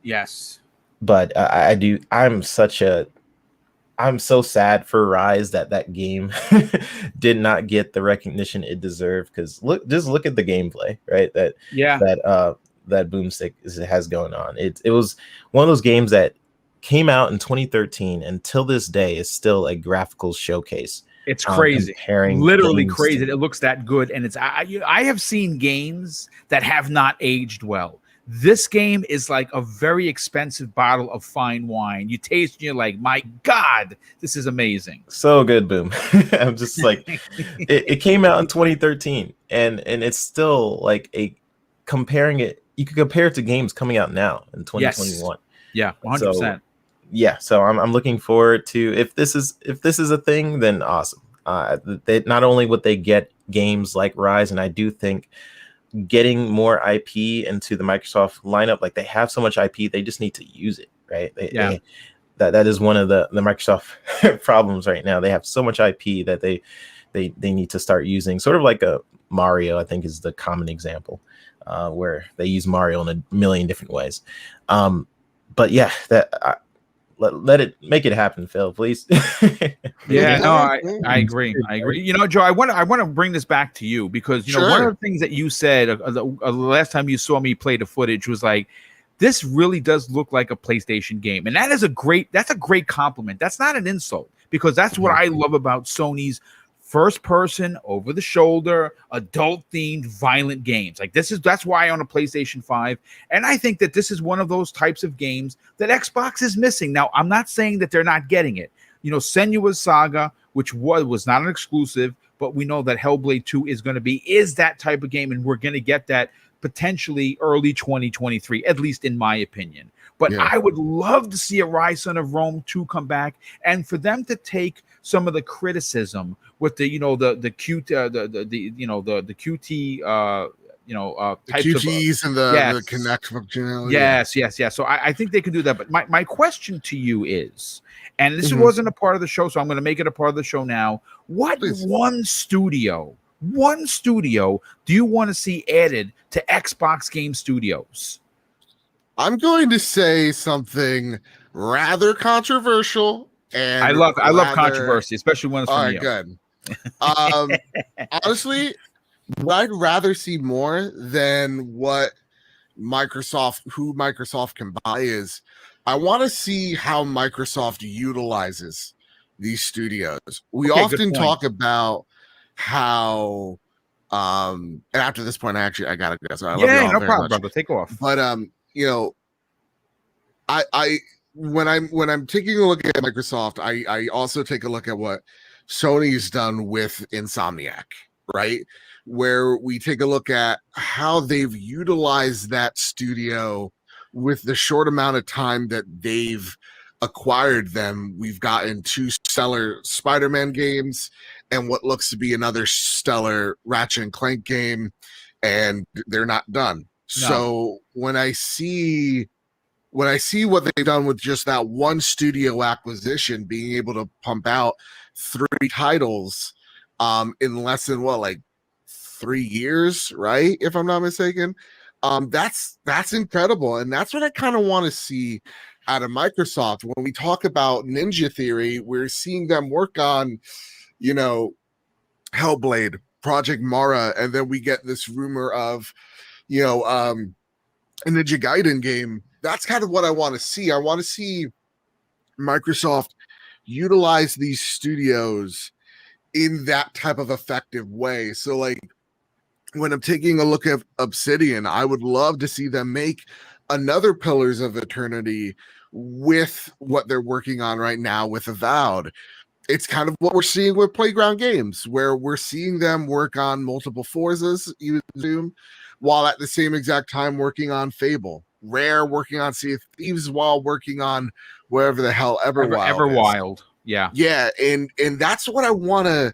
Yes, but I'm such a I'm so sad for Rise that that game did not get the recognition it deserved. Because just look at the gameplay, right? Yeah, That Boomstick has going on. It was one of those games that came out in 2013 and till this day is still a graphical showcase. it's crazy, Comparing literally games crazy. to- It looks that good, and I have seen games that have not aged well. This game is like a very expensive bottle of fine wine. You taste, and you're like, my God, this is amazing. so good, Boom. I'm just like, it came out in 2013, and it's still like comparing it. You could compare it to games coming out now in 2021. Yeah, 100%. Yeah, so I'm looking forward to if this is a thing, then awesome. They not only would they get games like Rise, and I do think getting more IP into the Microsoft lineup, like they have so much IP, they just need to use it, right? That is one of the Microsoft problems right now. They have so much IP that they need to start using, sort of like a Mario, I think is the common example, where they use Mario in a million different ways. But yeah, let it make it happen, Phil, please. Yeah, no, I agree. I agree. You know, Joe, I want to bring this back to you because you know one of the things that you said the last time you saw me play the footage was like, this really does look like a PlayStation game, and that's a great compliment. That's not an insult because that's what I love about Sony's first person, over the shoulder, adult themed, violent games. Like that's why I own a PlayStation 5. And I think that this is one of those types of games that Xbox is missing. Now, I'm not saying that they're not getting it. You know, Senua's Saga, which was not an exclusive, but we know that Hellblade 2 is that type of game, and we're going to get that potentially early 2023, at least in my opinion. But I would love to see a Rise Son of Rome 2 come back, and for them to take some of the criticism with the the QT types QTs of, and the Connect functionality. Yes. So I think they can do that. But my question to you is, and this wasn't a part of the show, so I'm going to make it a part of the show now. What one studio do you want to see added to Xbox Game Studios? I'm going to say something rather controversial, and I love controversy, especially when it's from you. Good. Honestly, what I'd rather see more than who Microsoft can buy is I want to see how Microsoft utilizes these studios. We often talk about how and after this point I gotta go. So I love you all no very problem, much. brother. Take off. But you know, I when I'm taking a look at Microsoft, I also take a look at what Sony's done with Insomniac, right? Where we take a look at how they've utilized that studio with the short amount of time that they've acquired them. We've gotten 2 stellar Spider-Man games and what looks to be another stellar Ratchet and Clank game, and they're not done. No. So when I see what they've done with just that one studio acquisition, being able to pump out 3 titles in less than 3 years, right? If I'm not mistaken. That's incredible. And that's what I kind of want to see out of Microsoft. When we talk about Ninja Theory, we're seeing them work on, Hellblade, Project Mara, and then we get this rumor of, a Ninja Gaiden game. That's kind of what I want to see. I want to see Microsoft utilize these studios in that type of effective way. So like when I'm taking a look at Obsidian, I would love to see them make another Pillars of Eternity with what they're working on right now with Avowed. It's kind of what we're seeing with Playground Games, where we're seeing them work on multiple Forzas, you assume, while at the same exact time working on Fable. Rare working on Sea of Thieves while working on wherever the hell Everwild. Yeah, and that's what I want to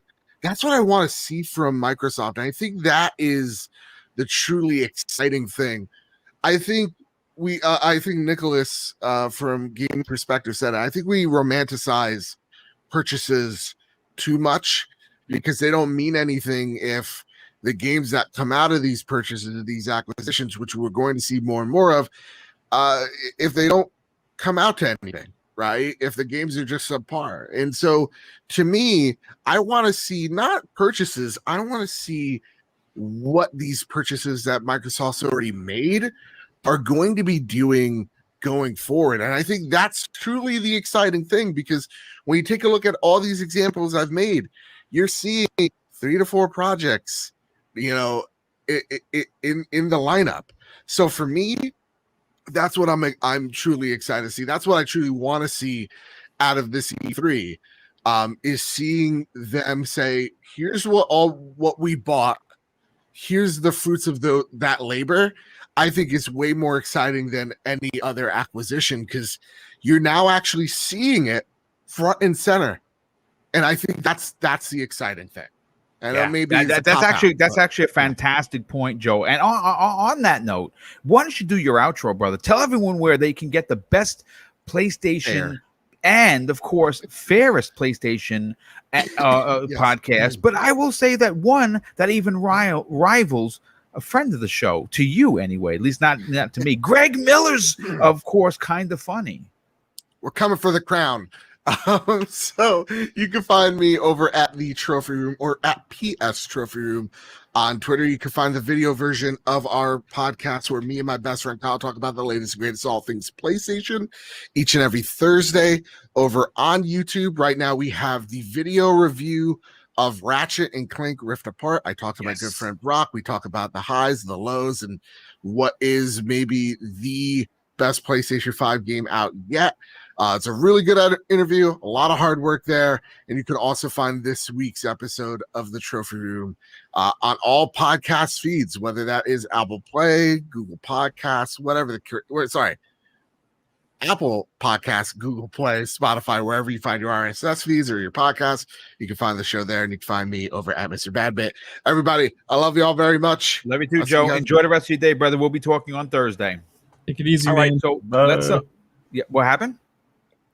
see from Microsoft. And I think that is the truly exciting thing. I think Nicholas from Game Perspective said it. I think we romanticize purchases too much because they don't mean anything if the games that come out of these purchases, these acquisitions, which we're going to see more and more of, if they don't come out to anything, right? If the games are just subpar. And so to me, I want to see not purchases, I want to see what these purchases that Microsoft's already made are going to be doing going forward. And I think that's truly the exciting thing, because when you take a look at all these examples I've made, you're seeing 3 to 4 projects, you know, in the lineup. So for me, that's what I'm truly excited to see. That's what I truly want to see out of this E3, is seeing them say, here's what we bought, here's the fruits of that labor. I think it's way more exciting than any other acquisition, because you're now actually seeing it front and center. And I think that's the exciting thing. And maybe that's actually a fantastic point, Joe. And on that note, why don't you do your outro, brother? Tell everyone where they can get the best PlayStation and, of course, fairest PlayStation podcast. But I will say that one that even rivals a friend of the show, to you anyway, at least not to me, Greg Miller's, of course, Kind of Funny. We're coming for the crown. So you can find me over at the Trophy Room, or at PS Trophy Room on Twitter. You can find the video version of our podcast where me and my best friend Kyle talk about the latest and greatest all things PlayStation each and every Thursday over on YouTube. Right now we have the video review of Ratchet and Clank Rift Apart. I talked to my good friend Brock. We talk about the highs, the lows, and what is maybe the best PlayStation 5 game out yet. It's a really good interview, a lot of hard work there. And you can also find this week's episode of the Trophy Room on all podcast feeds, whether that is Apple Play, Google Podcasts, whatever Apple Podcasts, Google Play, Spotify, wherever you find your RSS feeds or your podcasts, you can find the show there, and you can find me over at Mr. Badbit. Everybody, I love you all very much. Love you too, Joe. Enjoy the rest of your day, brother. We'll be talking on Thursday. Take it easy, all man. Right, so let's what happened?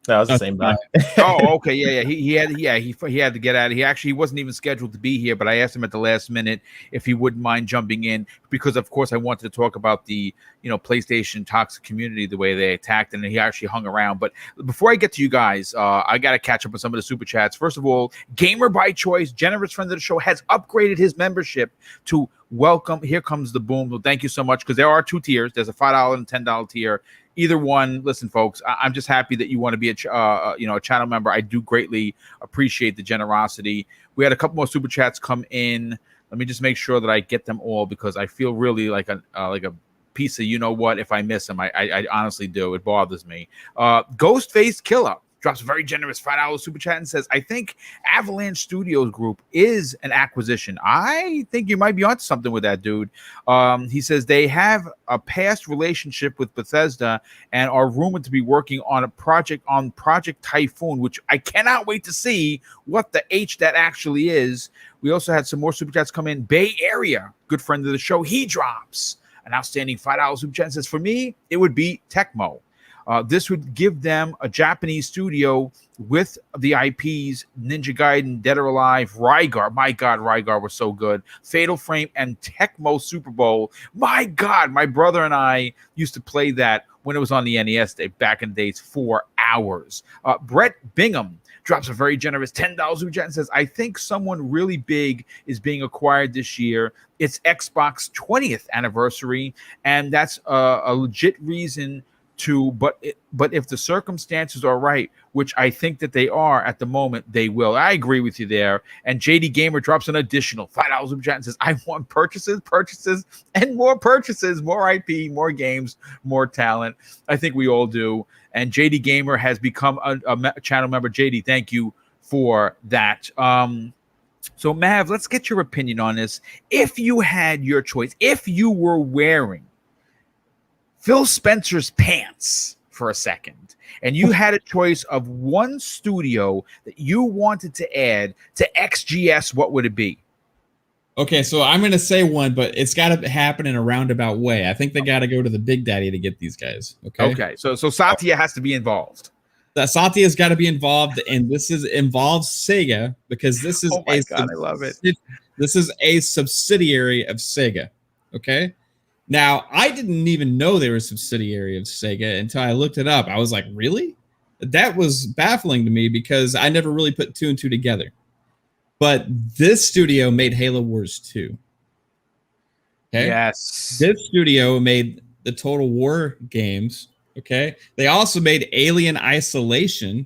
That was the same guy. Oh, okay, yeah. He had to get out of here. He wasn't even scheduled to be here, but I asked him at the last minute if he wouldn't mind jumping in, because of course I wanted to talk about the PlayStation toxic community, the way they attacked, and he actually hung around. But before I get to you guys, I got to catch up with some of the super chats. First of all, Gamer by Choice, generous friend of the show, has upgraded his membership to welcome. Here comes the boom. Well, thank you so much, because there are 2 tiers. There's a $5 and $10 tier. Either one, listen, folks, I'm just happy that you want to be a channel member. I do greatly appreciate the generosity. We had a couple more super chats come in. Let me just make sure that I get them all, because I feel really like a piece of you-know-what if I miss them. I honestly do. It bothers me. Ghostface Killer drops a very generous $5 super chat and says, I think Avalanche Studios Group is an acquisition. I think you might be onto something with that, dude. He says they have a past relationship with Bethesda and are rumored to be working on Project Typhoon, which I cannot wait to see what the H that actually is. We also had some more super chats come in. Bay Area, good friend of the show, he drops an outstanding $5 super chat and says, for me, it would be Tecmo. This would give them a Japanese studio with the IPs Ninja Gaiden, Dead or Alive, Rygar. My God, Rygar was so good. Fatal Frame and Tecmo Super Bowl. My God, my brother and I used to play that when it was on the NES back in the days, 4 hours. Brett Bingham drops a very generous $10 super chat and says, I think someone really big is being acquired this year. It's Xbox 20th anniversary, and that's a legit reason but if the circumstances are right, which I think that they are at the moment, they will. I agree with you there. And JD Gamer drops an additional $5 super chat and says, I want purchases, and more purchases, more IP, more games, more talent. I think we all do. And JD Gamer has become a channel member. JD, thank you for that. So Mav, let's get your opinion on this. If you had your choice, if you were wearing Phil Spencer's pants for a second, and you had a choice of one studio that you wanted to add to XGS, what would it be? Okay, so I'm going to say one, but it's got to happen in a roundabout way. I think they got to go to the Big Daddy to get these guys. Okay. So Satya has to be involved. Satya's got to be involved, and this involves Sega, because this is I love it. This is a subsidiary of Sega. Okay. Now, I didn't even know they were a subsidiary of Sega until I looked it up. I was like, really? that was baffling to me because I never really put 2 and 2 together. But this studio made Halo Wars 2. Okay. Yes. This studio made the Total War games. Okay. They also made Alien Isolation,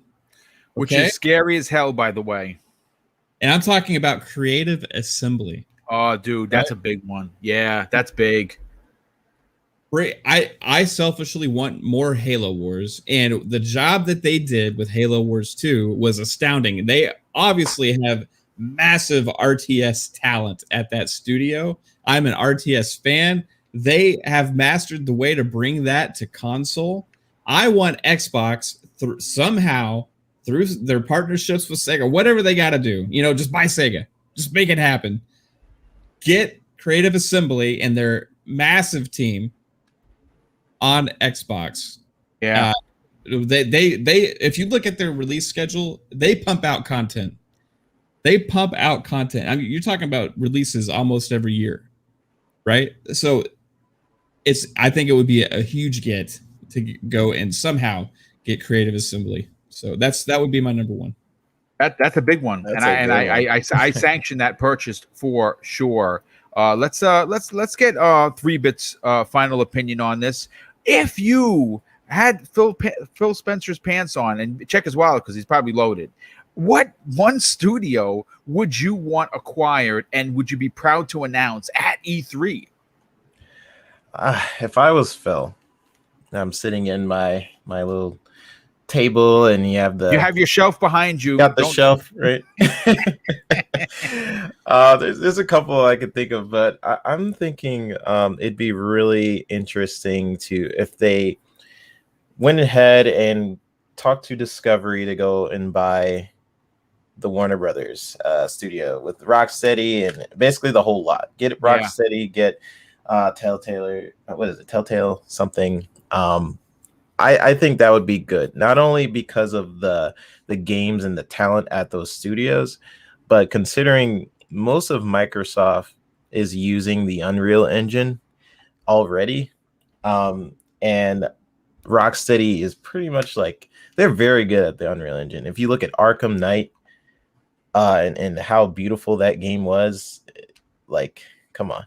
Which is scary as hell, by the way. And I'm talking about Creative Assembly. Oh, dude, that's a big one. Yeah, that's big. I selfishly want more Halo Wars, and the job that they did with Halo Wars 2 was astounding. They obviously have massive RTS talent at that studio. I'm an RTS fan. They have mastered the way to bring that to console. I want Xbox somehow through their partnerships with Sega, whatever they got to do, just buy Sega, just make it happen. Get Creative Assembly and their massive team on Xbox. Yeah. They if you look at their release schedule, they pump out content. I mean, you're talking about releases almost every year, right? So I think it would be a huge get to go and somehow get Creative Assembly. So that would be my number one. That's a big one. I sanction that purchase for sure. Let's get 3-Bit's final opinion on this. If you had Phil Spencer's pants on, and check his wallet because he's probably loaded, what one studio would you want acquired, and would you be proud to announce at E3? If I was Phil, I'm sitting in my little table, and you have your shelf behind you. Got the shelf, right? There's a couple I could think of, but I'm thinking it'd be really interesting if they went ahead and talked to Discovery to go and buy the Warner Brothers studio with Rocksteady and basically the whole lot. Get Rocksteady, get Telltale something. I think that would be good, not only because of the games and the talent at those studios, but considering most of Microsoft is using the Unreal Engine already, and Rocksteady is pretty much they're very good at the Unreal Engine. If you look at Arkham Knight and how beautiful that game was, come on.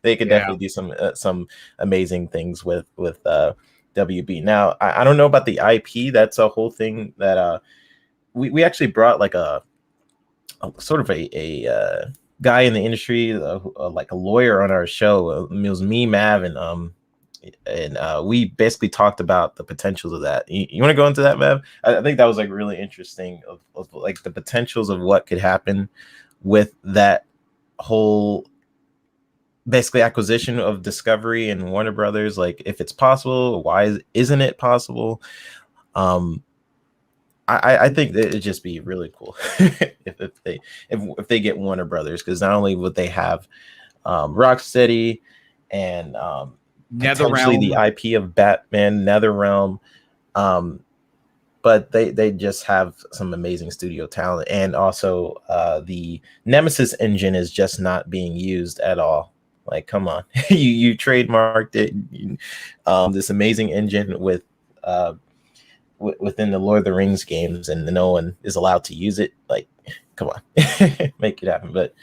They could definitely do some amazing things with WB. Now, I don't know about the IP. That's a whole thing that we actually brought a sort of a guy in the industry, like a lawyer on our show. It was me, Mav, and we basically talked about the potentials of that. You want to go into that, Mav? I think that was really interesting of the potentials of what could happen with that whole basically acquisition of Discovery and Warner Brothers. If it's possible, why isn't it possible? I think that it'd just be really cool if they get Warner Brothers, because not only would they have Rocksteady and potentially the IP of Batman, NetherRealm, but they just have some amazing studio talent, and also the Nemesis engine is just not being used at all. Come on, you trademarked it, this amazing engine within the Lord of the Rings games, and no one is allowed to use it. Come on, make it happen. But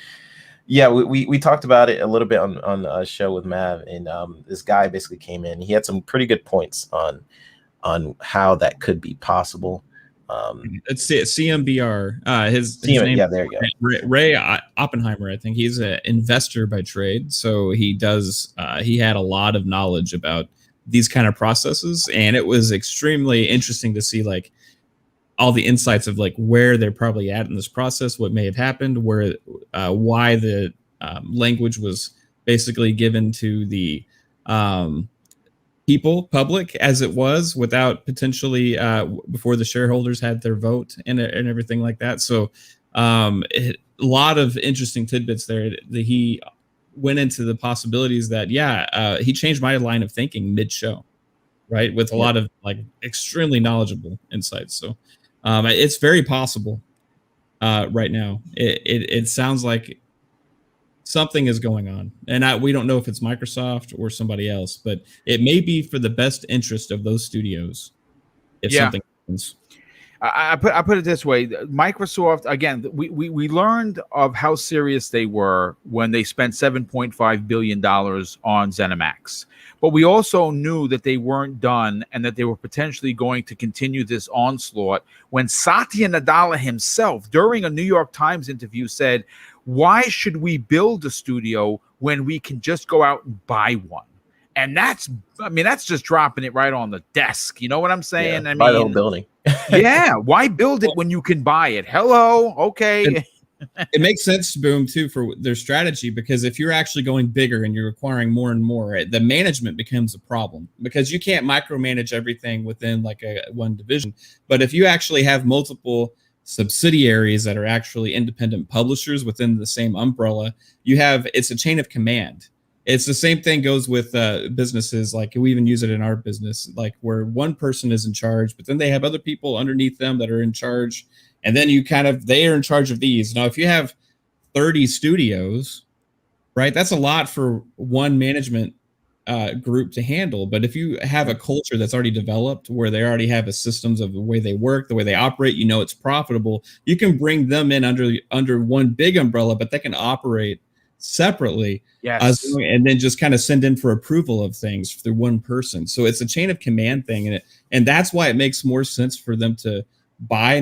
yeah, we talked about it a little bit on a show with Mav, and this guy basically came in. He had some pretty good points on how that could be possible. It's CMBR. His name, there you go. Ray Oppenheimer. I think he's an investor by trade, so he had a lot of knowledge about these kind of processes, and it was extremely interesting to see all the insights of where they're probably at in this process, what may have happened, why the language was basically given to the public as it was, without potentially before the shareholders had their vote and everything like that. So a lot of interesting tidbits there that he went into the possibilities that he changed my line of thinking mid-show, right, with a lot of extremely knowledgeable insights. So it's very possible right now. It sounds like something is going on, and we don't know if it's Microsoft or somebody else, but it may be for the best interest of those studios if something I put it this way: Microsoft, again, we learned of how serious they were when they spent $7.5 billion on ZeniMax. But we also knew that they weren't done and that they were potentially going to continue this onslaught when Satya Nadella himself, during a New York Times interview, said, "Why should we build a studio when we can just go out and buy one?" And that's just dropping it right on the desk. You know what I'm saying? Yeah, buy the whole building. Yeah, why build it when you can buy it? Hello, okay. It makes sense, Boom, too, for their strategy, because if you're actually going bigger and you're acquiring more and more, the management becomes a problem, because you can't micromanage everything within like one division. But if you actually have multiple subsidiaries that are actually independent publishers within the same umbrella, it's a chain of command. It's the same thing goes with businesses. Like we even use it in our business, like where one person is in charge, but then they have other people underneath them that are in charge. And then they are in charge of these. Now, if you have 30 studios, right, that's a lot for one management group to handle. But if you have a culture that's already developed, where they already have a systems of the way they work, the way they operate, it's profitable, you can bring them in under one big umbrella, but they can operate separately. Yes. And then just kind of send in for approval of things through one person. So it's a chain of command thing. And that's why it makes more sense for them to buy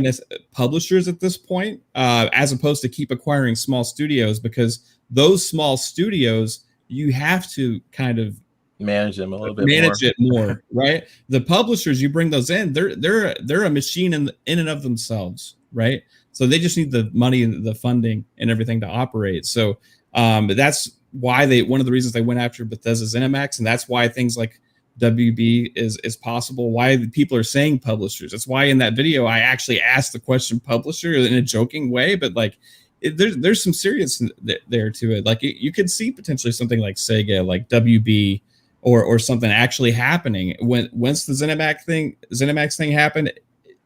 publishers at this point, as opposed to keep acquiring small studios, because those small studios, you have to kind of manage them a little bit, it more, right? The publishers, you bring those in, they're a machine in and of themselves, right? So they just need the money, the funding, and everything to operate. So that's why one of the reasons they went after Bethesda ZeniMax, and that's why things like WB is possible. Why people are saying publishers. That's why in that video I actually asked the question publisher in a joking way, but like there's some serious there to it. Like you could see potentially something like Sega, like WB, or something actually happening once the ZeniMax thing happened.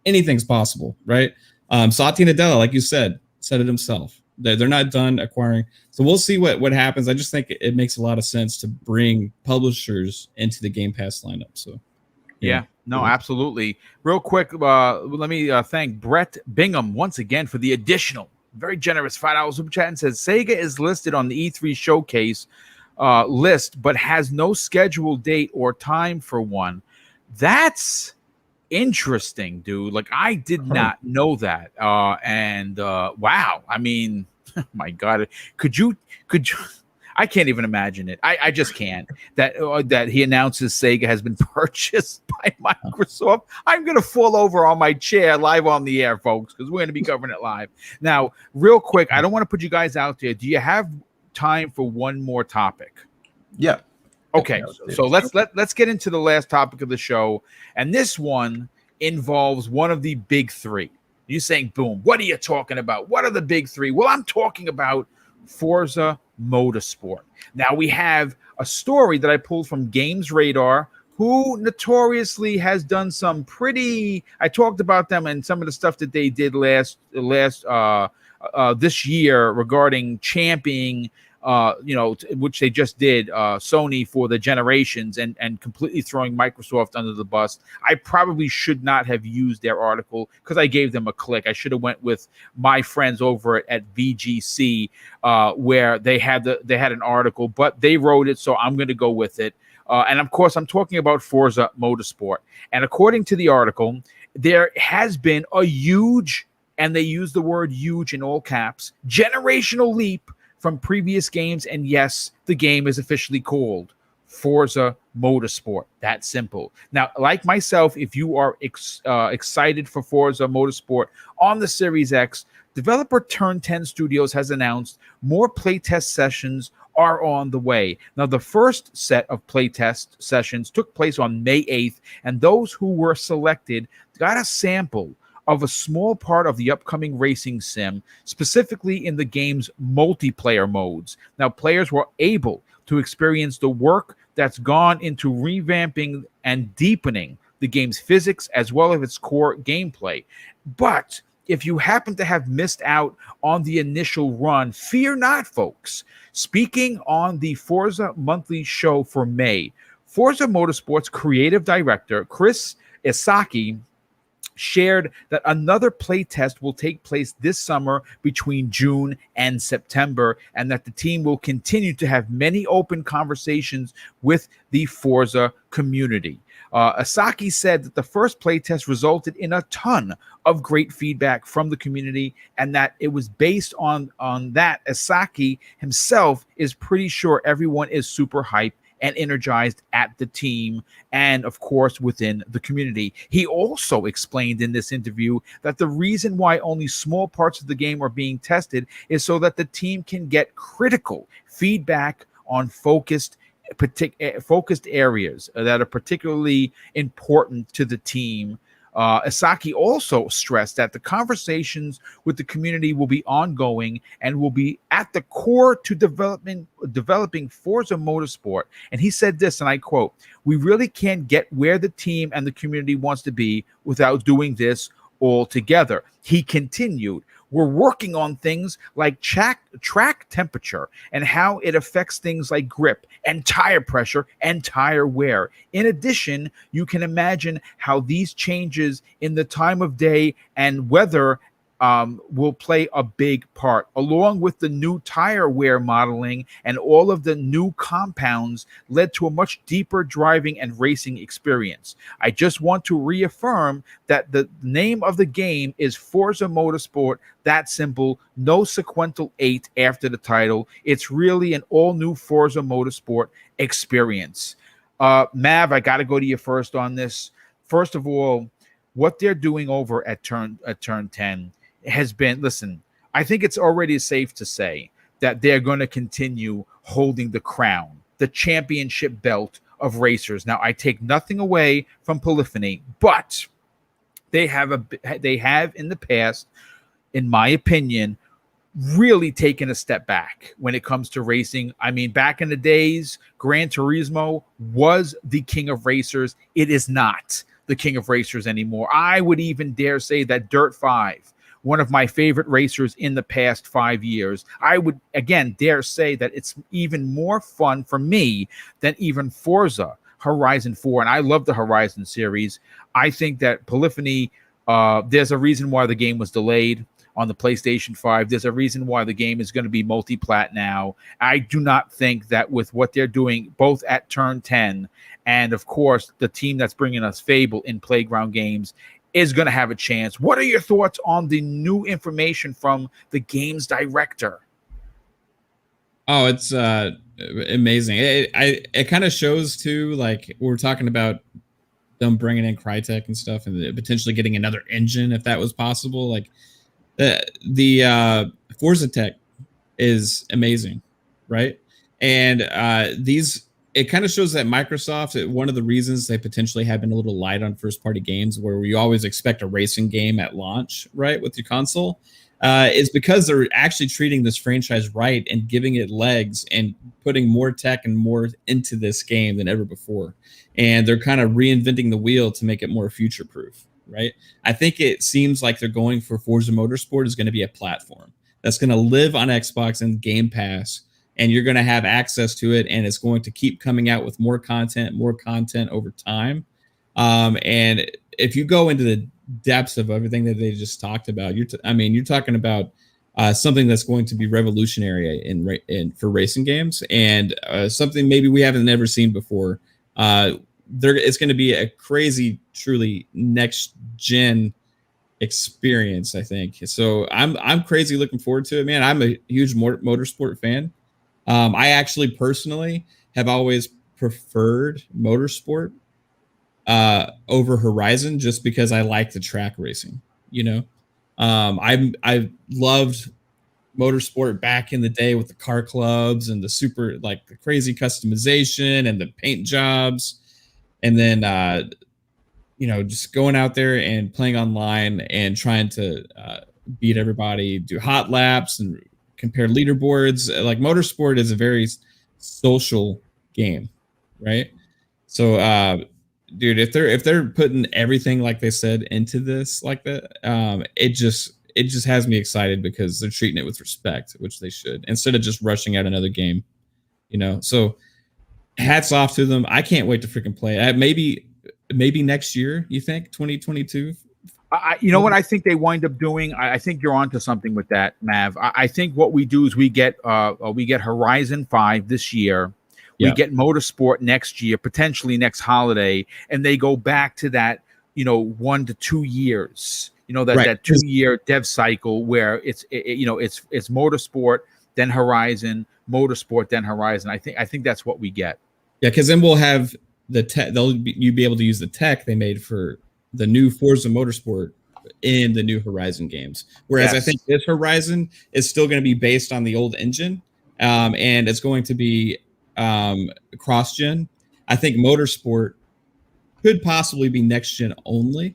Anything's possible, right? Satya Nadella, like you said it himself. They're not done acquiring. So we'll see what happens. I just think it makes a lot of sense to bring publishers into the Game Pass lineup. So, yeah. No, absolutely. Real quick, let me thank Brett Bingham once again for the additional, very generous $5 super chat, and says Sega is listed on the E3 showcase list, but has no scheduled date or time for one. That's interesting, dude. Like I did not know that. Wow. I mean, my God, could you? I can't even imagine it. I just can't. That he announces Sega has been purchased by Microsoft. I'm gonna fall over on my chair live on the air, folks, because we're gonna be covering it live. Now, real quick, I don't want to put you guys out there. Do you have time for one more topic? Yeah. Okay, so let's get into the last topic of the show, and this one involves one of the big three. You're saying, Boom, what are you talking about? What are the big three? Well, I'm talking about Forza Motorsport. Now, we have a story that I pulled from Games Radar, who notoriously has done some pretty. I talked about them and some of the stuff that they did last this year regarding championing. Which they just did, Sony for the generations, and completely throwing Microsoft under the bus. I probably should not have used their article because I gave them a click. I should have went with my friends over at VGC, where they had an article, but they wrote it, so I'm going to go with it. And of course, I'm talking about Forza Motorsport. And according to the article, there has been a huge, and they use the word huge in all caps, generational leap from previous games, and yes, the game is officially called Forza Motorsport. That simple. Now, like myself, if you are excited for Forza Motorsport on the Series X, developer Turn 10 Studios has announced more playtest sessions are on the way. Now, the first set of playtest sessions took place on May 8th, and those who were selected got a sample of a small part of the upcoming racing sim, specifically in the game's multiplayer modes. Now, players were able to experience the work that's gone into revamping and deepening the game's physics as well as its core gameplay. But if you happen to have missed out on the initial run, fear not, folks. Speaking on the Forza Monthly show for May, Forza Motorsport's creative director, Chris Isaki, shared that another playtest will take place this summer between June and September, and that the team will continue to have many open conversations with the Forza community. Asaki said that the first playtest resulted in a ton of great feedback from the community, and that it was based on that. Asaki himself is pretty sure everyone is super hyped and energized at the team and, of course, within the community. He also explained in this interview that the reason why only small parts of the game are being tested is so that the team can get critical feedback on focused areas that are particularly important to the team. Asaki also stressed that the conversations with the community will be ongoing and will be at the core to developing Forza Motorsport. And he said this, and I quote, "We really can't get where the team and the community wants to be without doing this all together." He continued, "We're working on things like track temperature and how it affects things like grip and tire pressure and tire wear. In addition, you can imagine how these changes in the time of day and weather will play a big part, along with the new tire wear modeling and all of the new compounds led to a much deeper driving and racing experience. I just want to reaffirm that the name of the game is Forza Motorsport. That simple, no sequential 8 after the title. It's really an all new Forza Motorsport experience." Mav, I got to go to you first on this. First of all, what they're doing over at Turn 10 has been, listen, I think it's already safe to say that they're going to continue holding the crown, the championship belt of racers. Now, I take nothing away from Polyphony, but they have in the past, in my opinion, really taken a step back when it comes to racing. I mean, back in the days, Gran Turismo was the king of racers. It is not the king of racers anymore. I would even dare say that Dirt 5, one of my favorite racers in the past 5 years, I would again dare say that it's even more fun for me than even Forza Horizon 4. And I love the Horizon series. I think that Polyphony, there's a reason why the game was delayed on the PlayStation 5. There's a reason why the game is going to be multi-plat now. I do not think that with what they're doing both at Turn 10 and, of course, the team that's bringing us Fable in Playground Games is going to have a chance. What are your thoughts on the new information from the game's director? Oh, it's amazing. It kind of shows too, like we're talking about them bringing in Crytek and stuff, and potentially getting another engine if that was possible. Like the Forza tech is amazing, right? And it kind of shows that Microsoft, one of the reasons they potentially have been a little light on first-party games, where we always expect a racing game at launch, right, with your console, is because they're actually treating this franchise right and giving it legs and putting more tech and more into this game than ever before. And they're kind of reinventing the wheel to make it more future-proof, right? I think it seems like they're going for Forza Motorsport is going to be a platform that's going to live on Xbox and Game Pass, and you're going to have access to it, and it's going to keep coming out with more content over time. And if you go into the depths of everything that they just talked about, you're talking about something that's going to be revolutionary for racing games, and something maybe we haven't never seen before. It's going to be a crazy, truly next gen experience, I think. So I'm crazy looking forward to it, man. I'm a huge motorsport fan. I actually personally have always preferred motorsport over Horizon, just because I like the track racing. You know, I loved motorsport back in the day with the car clubs and the crazy customization and the paint jobs, and then just going out there and playing online and trying to beat everybody, do hot laps and compare leaderboards. Like, motorsport is a very social game, right? So dude, if they're putting everything like they said into this like that, it just has me excited, because they're treating it with respect, which they should, instead of just rushing out another game, so hats off to them. I can't wait to freaking play it. Maybe next year, you think 2022 You know what I think they wind up doing? I think you're onto something with that, Mav. I think what we do is we get Horizon 5 this year. We Yeah. get Motorsport next year, potentially next holiday, and they go back to that, 1 to 2 years. That 2-year dev cycle where it's Motorsport, then Horizon, Motorsport, then Horizon. I think that's what we get. Yeah, because then we'll have the tech. You'll be able to use the tech they made for the new Forza Motorsport in the new Horizon games. Whereas I think this Horizon is still going to be based on the old engine, and it's going to be cross-gen. I think Motorsport could possibly be next-gen only.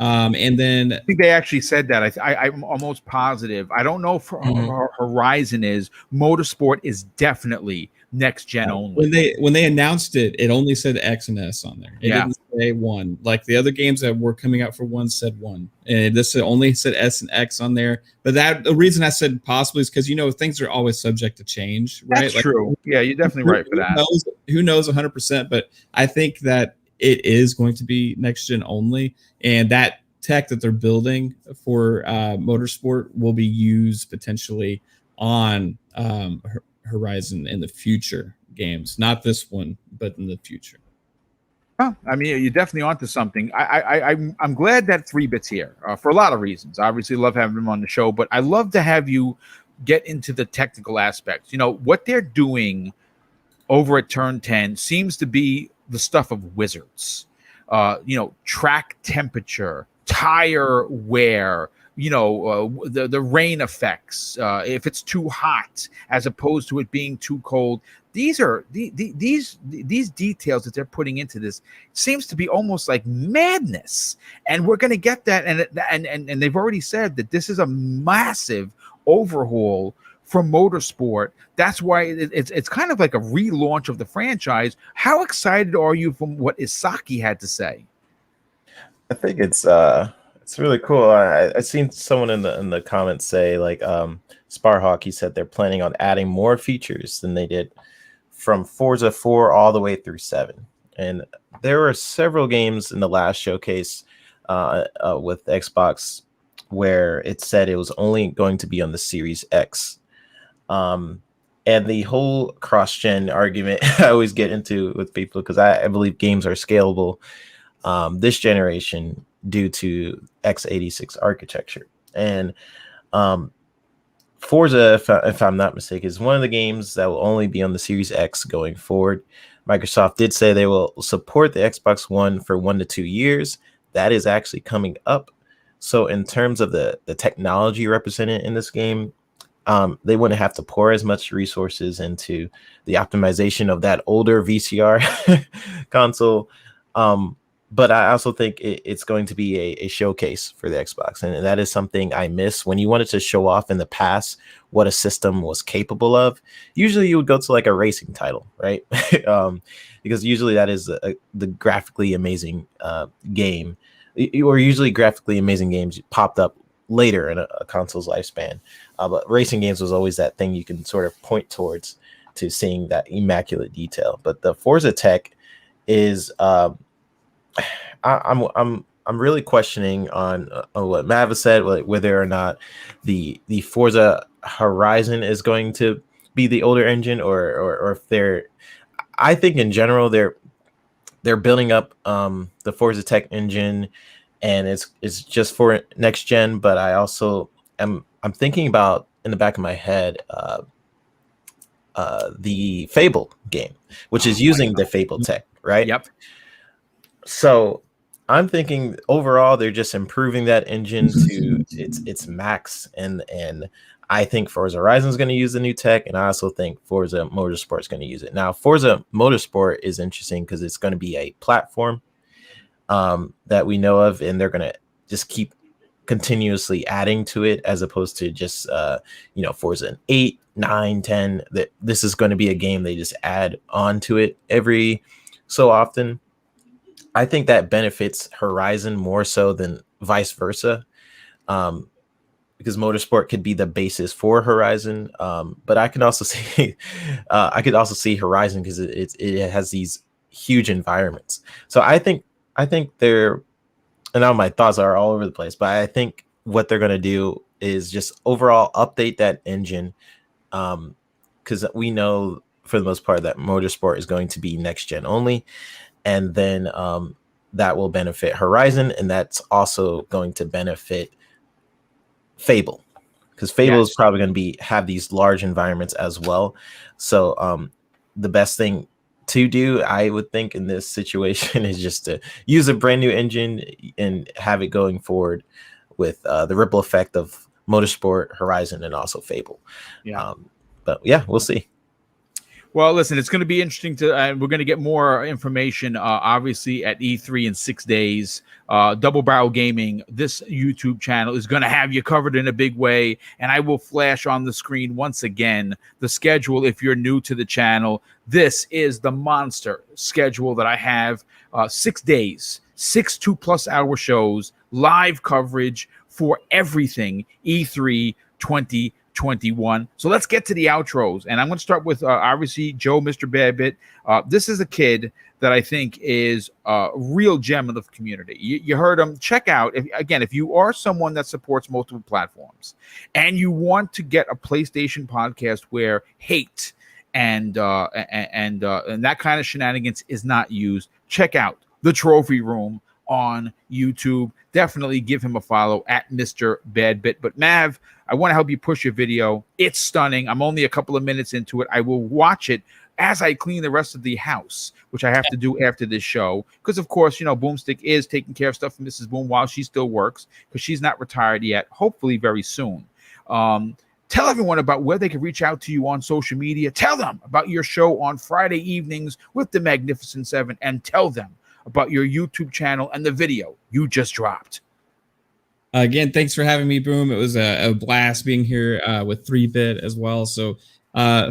And then I think they actually said that. I'm almost positive. I don't know if Horizon is. Motorsport is definitely next gen only. When they announced it, it only said X and S on there. It didn't say 1. Like the other games that were coming out for 1 said 1, and this only said S and X on there. But the reason I said possibly is because things are always subject to change, right? That's true. Yeah, you're definitely right for that. Who knows 100%? But I think that it is going to be next gen only, and that tech that they're building for Motorsport will be used potentially on Horizon in the future games, not this one, but in the future. Well, I mean, you're definitely onto something. I'm glad that 3-Bit's here for a lot of reasons. Obviously, love having him on the show, but I love to have you get into the technical aspects. What they're doing over at Turn 10 seems to be the stuff of wizards. Track temperature, tire wear, the rain effects, if it's too hot as opposed to it being too cold. These are these details that they're putting into this seems to be almost like madness, and we're going to get that. And they've already said that this is a massive overhaul from Motorsport. That's why it's kind of like a relaunch of the franchise. How excited are you from what Isaki had to say? I think it's really cool. I seen someone in the comments say, like, Sparhawk, he said they're planning on adding more features than they did from Forza 4 all the way through 7. And there were several games in the last showcase with Xbox where it said it was only going to be on the Series X. And the whole cross-gen argument I always get into with people, because I believe games are scalable this generation due to x86 architecture. And Forza, if I'm not mistaken, is one of the games that will only be on the Series X going forward. Microsoft did say they will support the Xbox One for 1 to 2 years. That is actually coming up. So in terms of the technology represented in this game, they wouldn't have to pour as much resources into the optimization of that older VCR console. But I also think it's going to be a showcase for the Xbox. And that is something I miss. When you wanted to show off in the past what a system was capable of, usually you would go to like a racing title, right? Because usually that is the graphically amazing game. Or usually graphically amazing games popped up later in a console's lifespan. But racing games was always that thing you can sort of point towards to seeing that immaculate detail. But the Forza tech is... I'm really questioning on what Mav said, like whether or not the Forza Horizon is going to be the older engine, or if they're. I think in general they're building up the Forza Tech engine, and it's just for next gen. But I also I'm thinking about, in the back of my head, the Fable game, which is using the Fable tech, right? Yep. So I'm thinking overall they're just improving that engine to its max, and I think Forza Horizon is going to use the new tech, and I also think Forza Motorsport is going to use it. Now, Forza Motorsport is interesting because it's going to be a platform that we know of, and they're going to just keep continuously adding to it, as opposed to just Forza 8, 9, 10. That this is going to be a game they just add on to it every so often. I think that benefits Horizon more so than vice versa, because Motorsport could be the basis for Horizon. But I can also see, Horizon because it has these huge environments. So I think they're now my thoughts are all over the place, but I think what they're going to do is just overall update that engine. Because we know for the most part that Motorsport is going to be next gen only. And then that will benefit Horizon, and that's also going to benefit Fable, because Fable is probably going to have these large environments as well. So the best thing to do, I would think, in this situation is just to use a brand new engine and have it going forward with the ripple effect of Motorsport, Horizon, and also Fable. But yeah, we'll see. Well, listen, it's going to be interesting to. We're going to get more information, obviously, at E3 in 6 days. Double Barrel Gaming, this YouTube channel, is going to have you covered in a big way, and I will flash on the screen once again the schedule. If you're new to the channel, this is the monster schedule that I have. 6 days, 6 2+ hour shows, live coverage for everything E3 2021. So let's get to the outros, and I'm going to start with obviously Joe, Mr. Badbit. This is a kid that I think is a real gem of the community. You heard him. Check out, if you are someone that supports multiple platforms and you want to get a PlayStation podcast where hate and that kind of shenanigans is not used, check out the Trophy Room on YouTube. Definitely give him a follow at Mr. Badbit. But Mav, I want to help you push your video. It's stunning. I'm only a couple of minutes into it. I will watch it as I clean the rest of the house, which I have to do after this show. Because, of course, Boomstick is taking care of stuff for Mrs. Boom while she still works, because she's not retired yet, hopefully very soon. Tell everyone about where they can reach out to you on social media. Tell them about your show on Friday evenings with the Magnificent Seven, and tell them about your YouTube channel and the video you just dropped. Again, thanks for having me, Boom. It was a blast being here with 3-Bit as well. So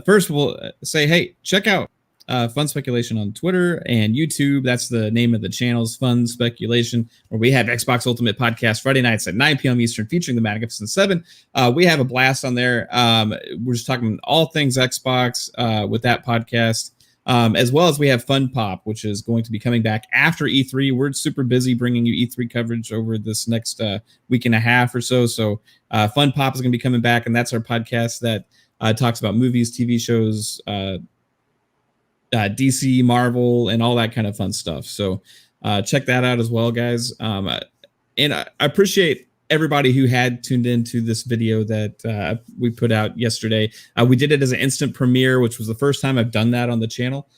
first we'll say, hey, check out Fun Speculation on Twitter and YouTube. That's the name of the channel's Fun Speculation, where we have Xbox Ultimate Podcast Friday nights at 9 p.m. Eastern, featuring the Magnificent Seven. We have a blast on there. We're just talking all things Xbox with that podcast. As well as we have Fun Pop, which is going to be coming back after E3. We're super busy bringing you E3 coverage over this next week and a half or so. So Fun Pop is going to be coming back, and that's our podcast that talks about movies, TV shows, DC, Marvel, and all that kind of fun stuff. So check that out as well, guys. And I appreciate everybody who had tuned into this video that we put out yesterday. We did it as an instant premiere, which was the first time I've done that on the channel.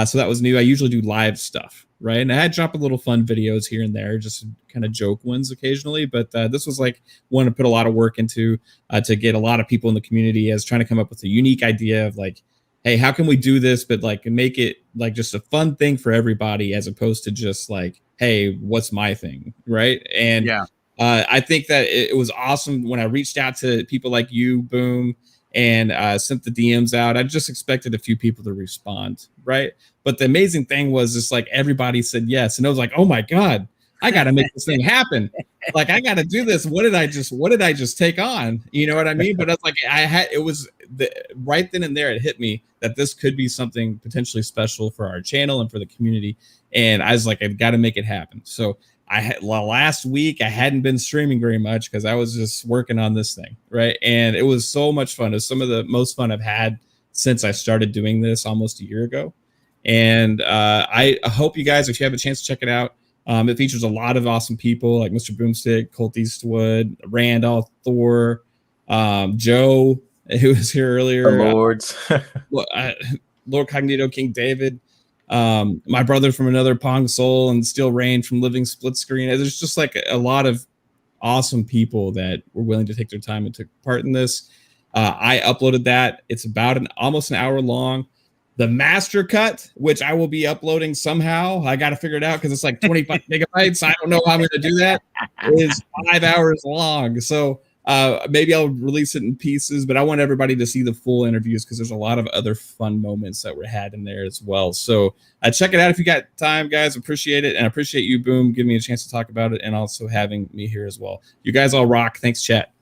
So that was new. I usually do live stuff, right? And I had dropped a little fun videos here and there, just kind of joke ones occasionally. But this was like one to put a lot of work into to get a lot of people in the community as trying to come up with a unique idea of like, hey, how can we do this, but like make it like just a fun thing for everybody, as opposed to just like, hey, what's my thing, right? And yeah. I think that it was awesome when I reached out to people like you, Boom, and sent the DMs out. I just expected a few people to respond, right? But the amazing thing was just like everybody said yes, and I was like, oh my god, I got to make this thing happen. Like I got to do this. What did I just take on? You know what I mean? But I was like, right then and there, it hit me that this could be something potentially special for our channel and for the community. And I was like, I've got to make it happen. So last week I hadn't been streaming very much because I was just working on this thing, right? And it was so much fun. It was some of the most fun I've had since I started doing this almost a year ago. And I hope you guys, if you have a chance to check it out, it features a lot of awesome people like Mr. Boomstick, Colt Eastwood, Randolph, Thor, Joe, who was here earlier, the Lords, Lord Cognito, King David, my brother from another Pong Soul, and Steel Rain from Living Split Screen. There's just like a lot of awesome people that were willing to take their time and took part in this. I uploaded that. It's about almost an hour long. The master cut, which I will be uploading somehow, I got to figure it out because it's like 25 megabytes. I don't know how I'm going to do that. Is 5 hours long. So maybe I'll release it in pieces, but I want everybody to see the full interviews because there's a lot of other fun moments that were had in there as well. So check it out if you got time, guys. Appreciate it. And I appreciate you, Boom, giving me a chance to talk about it and also having me here as well. You guys all rock. Thanks, chat.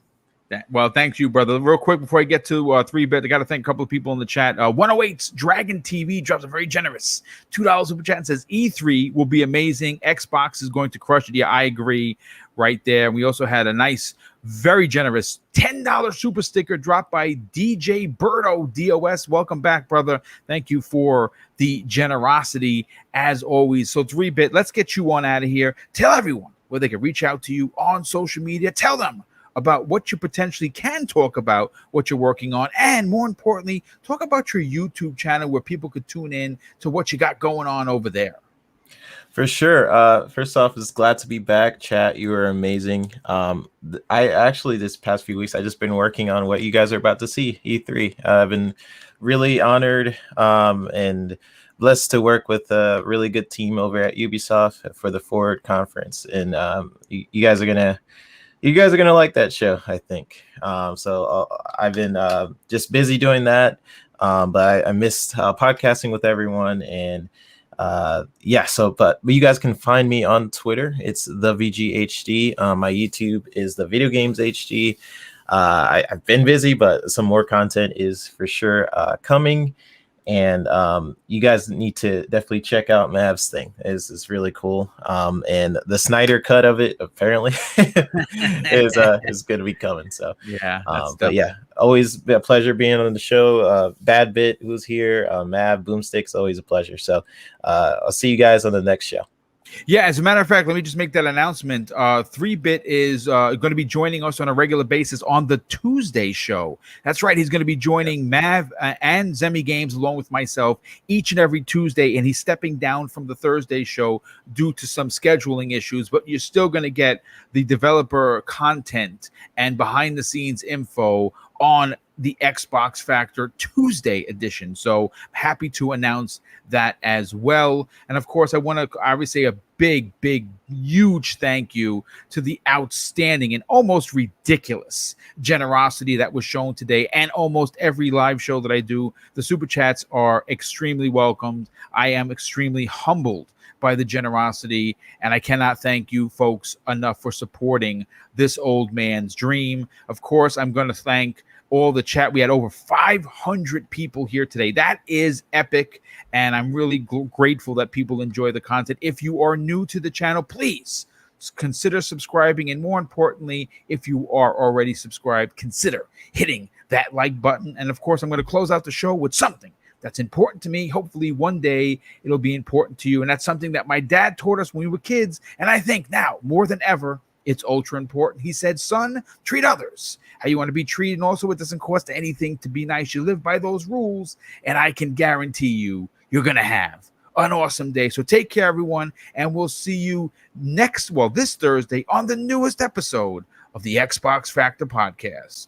Well, thank you, brother. Real quick before I get to 3-bit, I got to thank a couple of people in the chat. 108's Dragon TV drops a very generous $2 super chat and says E3 will be amazing. Xbox is going to crush it. Yeah, I agree right there. We also had a nice, very generous $10 super sticker dropped by DJ Birdo DOS. Welcome back, brother. Thank you for the generosity as always. So 3-bit, let's get you on out of here. Tell everyone where they can reach out to you on social media. Tell them about what you potentially can talk about, what you're working on, and more importantly, talk about your YouTube channel where people could tune in to what you got going on over there. For sure. First off, it's glad to be back. Chat, you are amazing. I actually, this past few weeks, I just been working on what you guys are about to see, E3. I've been really honored and blessed to work with a really good team over at Ubisoft for the Forward conference, and you guys are gonna like that show, I think. So I've been just busy doing that, but I missed podcasting with everyone, and yeah. So, but you guys can find me on Twitter. It's the VGHD. My YouTube is the Video Games HD. I've been busy, but some more content is for sure coming. And you guys need to definitely check out Mav's thing. It's really cool. And the Snyder cut of it apparently is going to be coming. So yeah, but yeah, always been a pleasure being on the show. Bad Bit, who's here, Mav, Boomstick's always a pleasure. So I'll see you guys on the next show. Yeah, as a matter of fact, let me just make that announcement. 3-bit is going to be joining us on a regular basis on the Tuesday show. That's right. He's going to be joining Mav and Zemi Games along with myself each and every Tuesday, and he's stepping down from the Thursday show due to some scheduling issues, but you're still going to get the developer content and behind-the-scenes info on the Xbox Factor Tuesday edition. So happy to announce that as well. And of course, I want to obviously say a big, huge thank you to the outstanding and almost ridiculous generosity that was shown today, and almost every live show that I do. The super chats are extremely welcomed. I am extremely humbled by the generosity, and I cannot thank you folks enough for supporting this old man's dream. Of course, I'm going to thank all the chat. We had over 500 people here today. That is epic, and I'm really grateful that people enjoy the content. If you are new to the channel, please consider subscribing, and more importantly, if you are already subscribed, consider hitting that like button. And of course, I'm going to close out the show with something that's important to me. Hopefully one day it'll be important to you, and that's something that my dad taught us when we were kids, and I think now more than ever it's ultra important. He said, son, treat others how you want to be treated. And also, it doesn't cost anything to be nice. You live by those rules, and I can guarantee you're going to have an awesome day. So take care, everyone, and we'll see you this Thursday on the newest episode of the Xbox Factor podcast.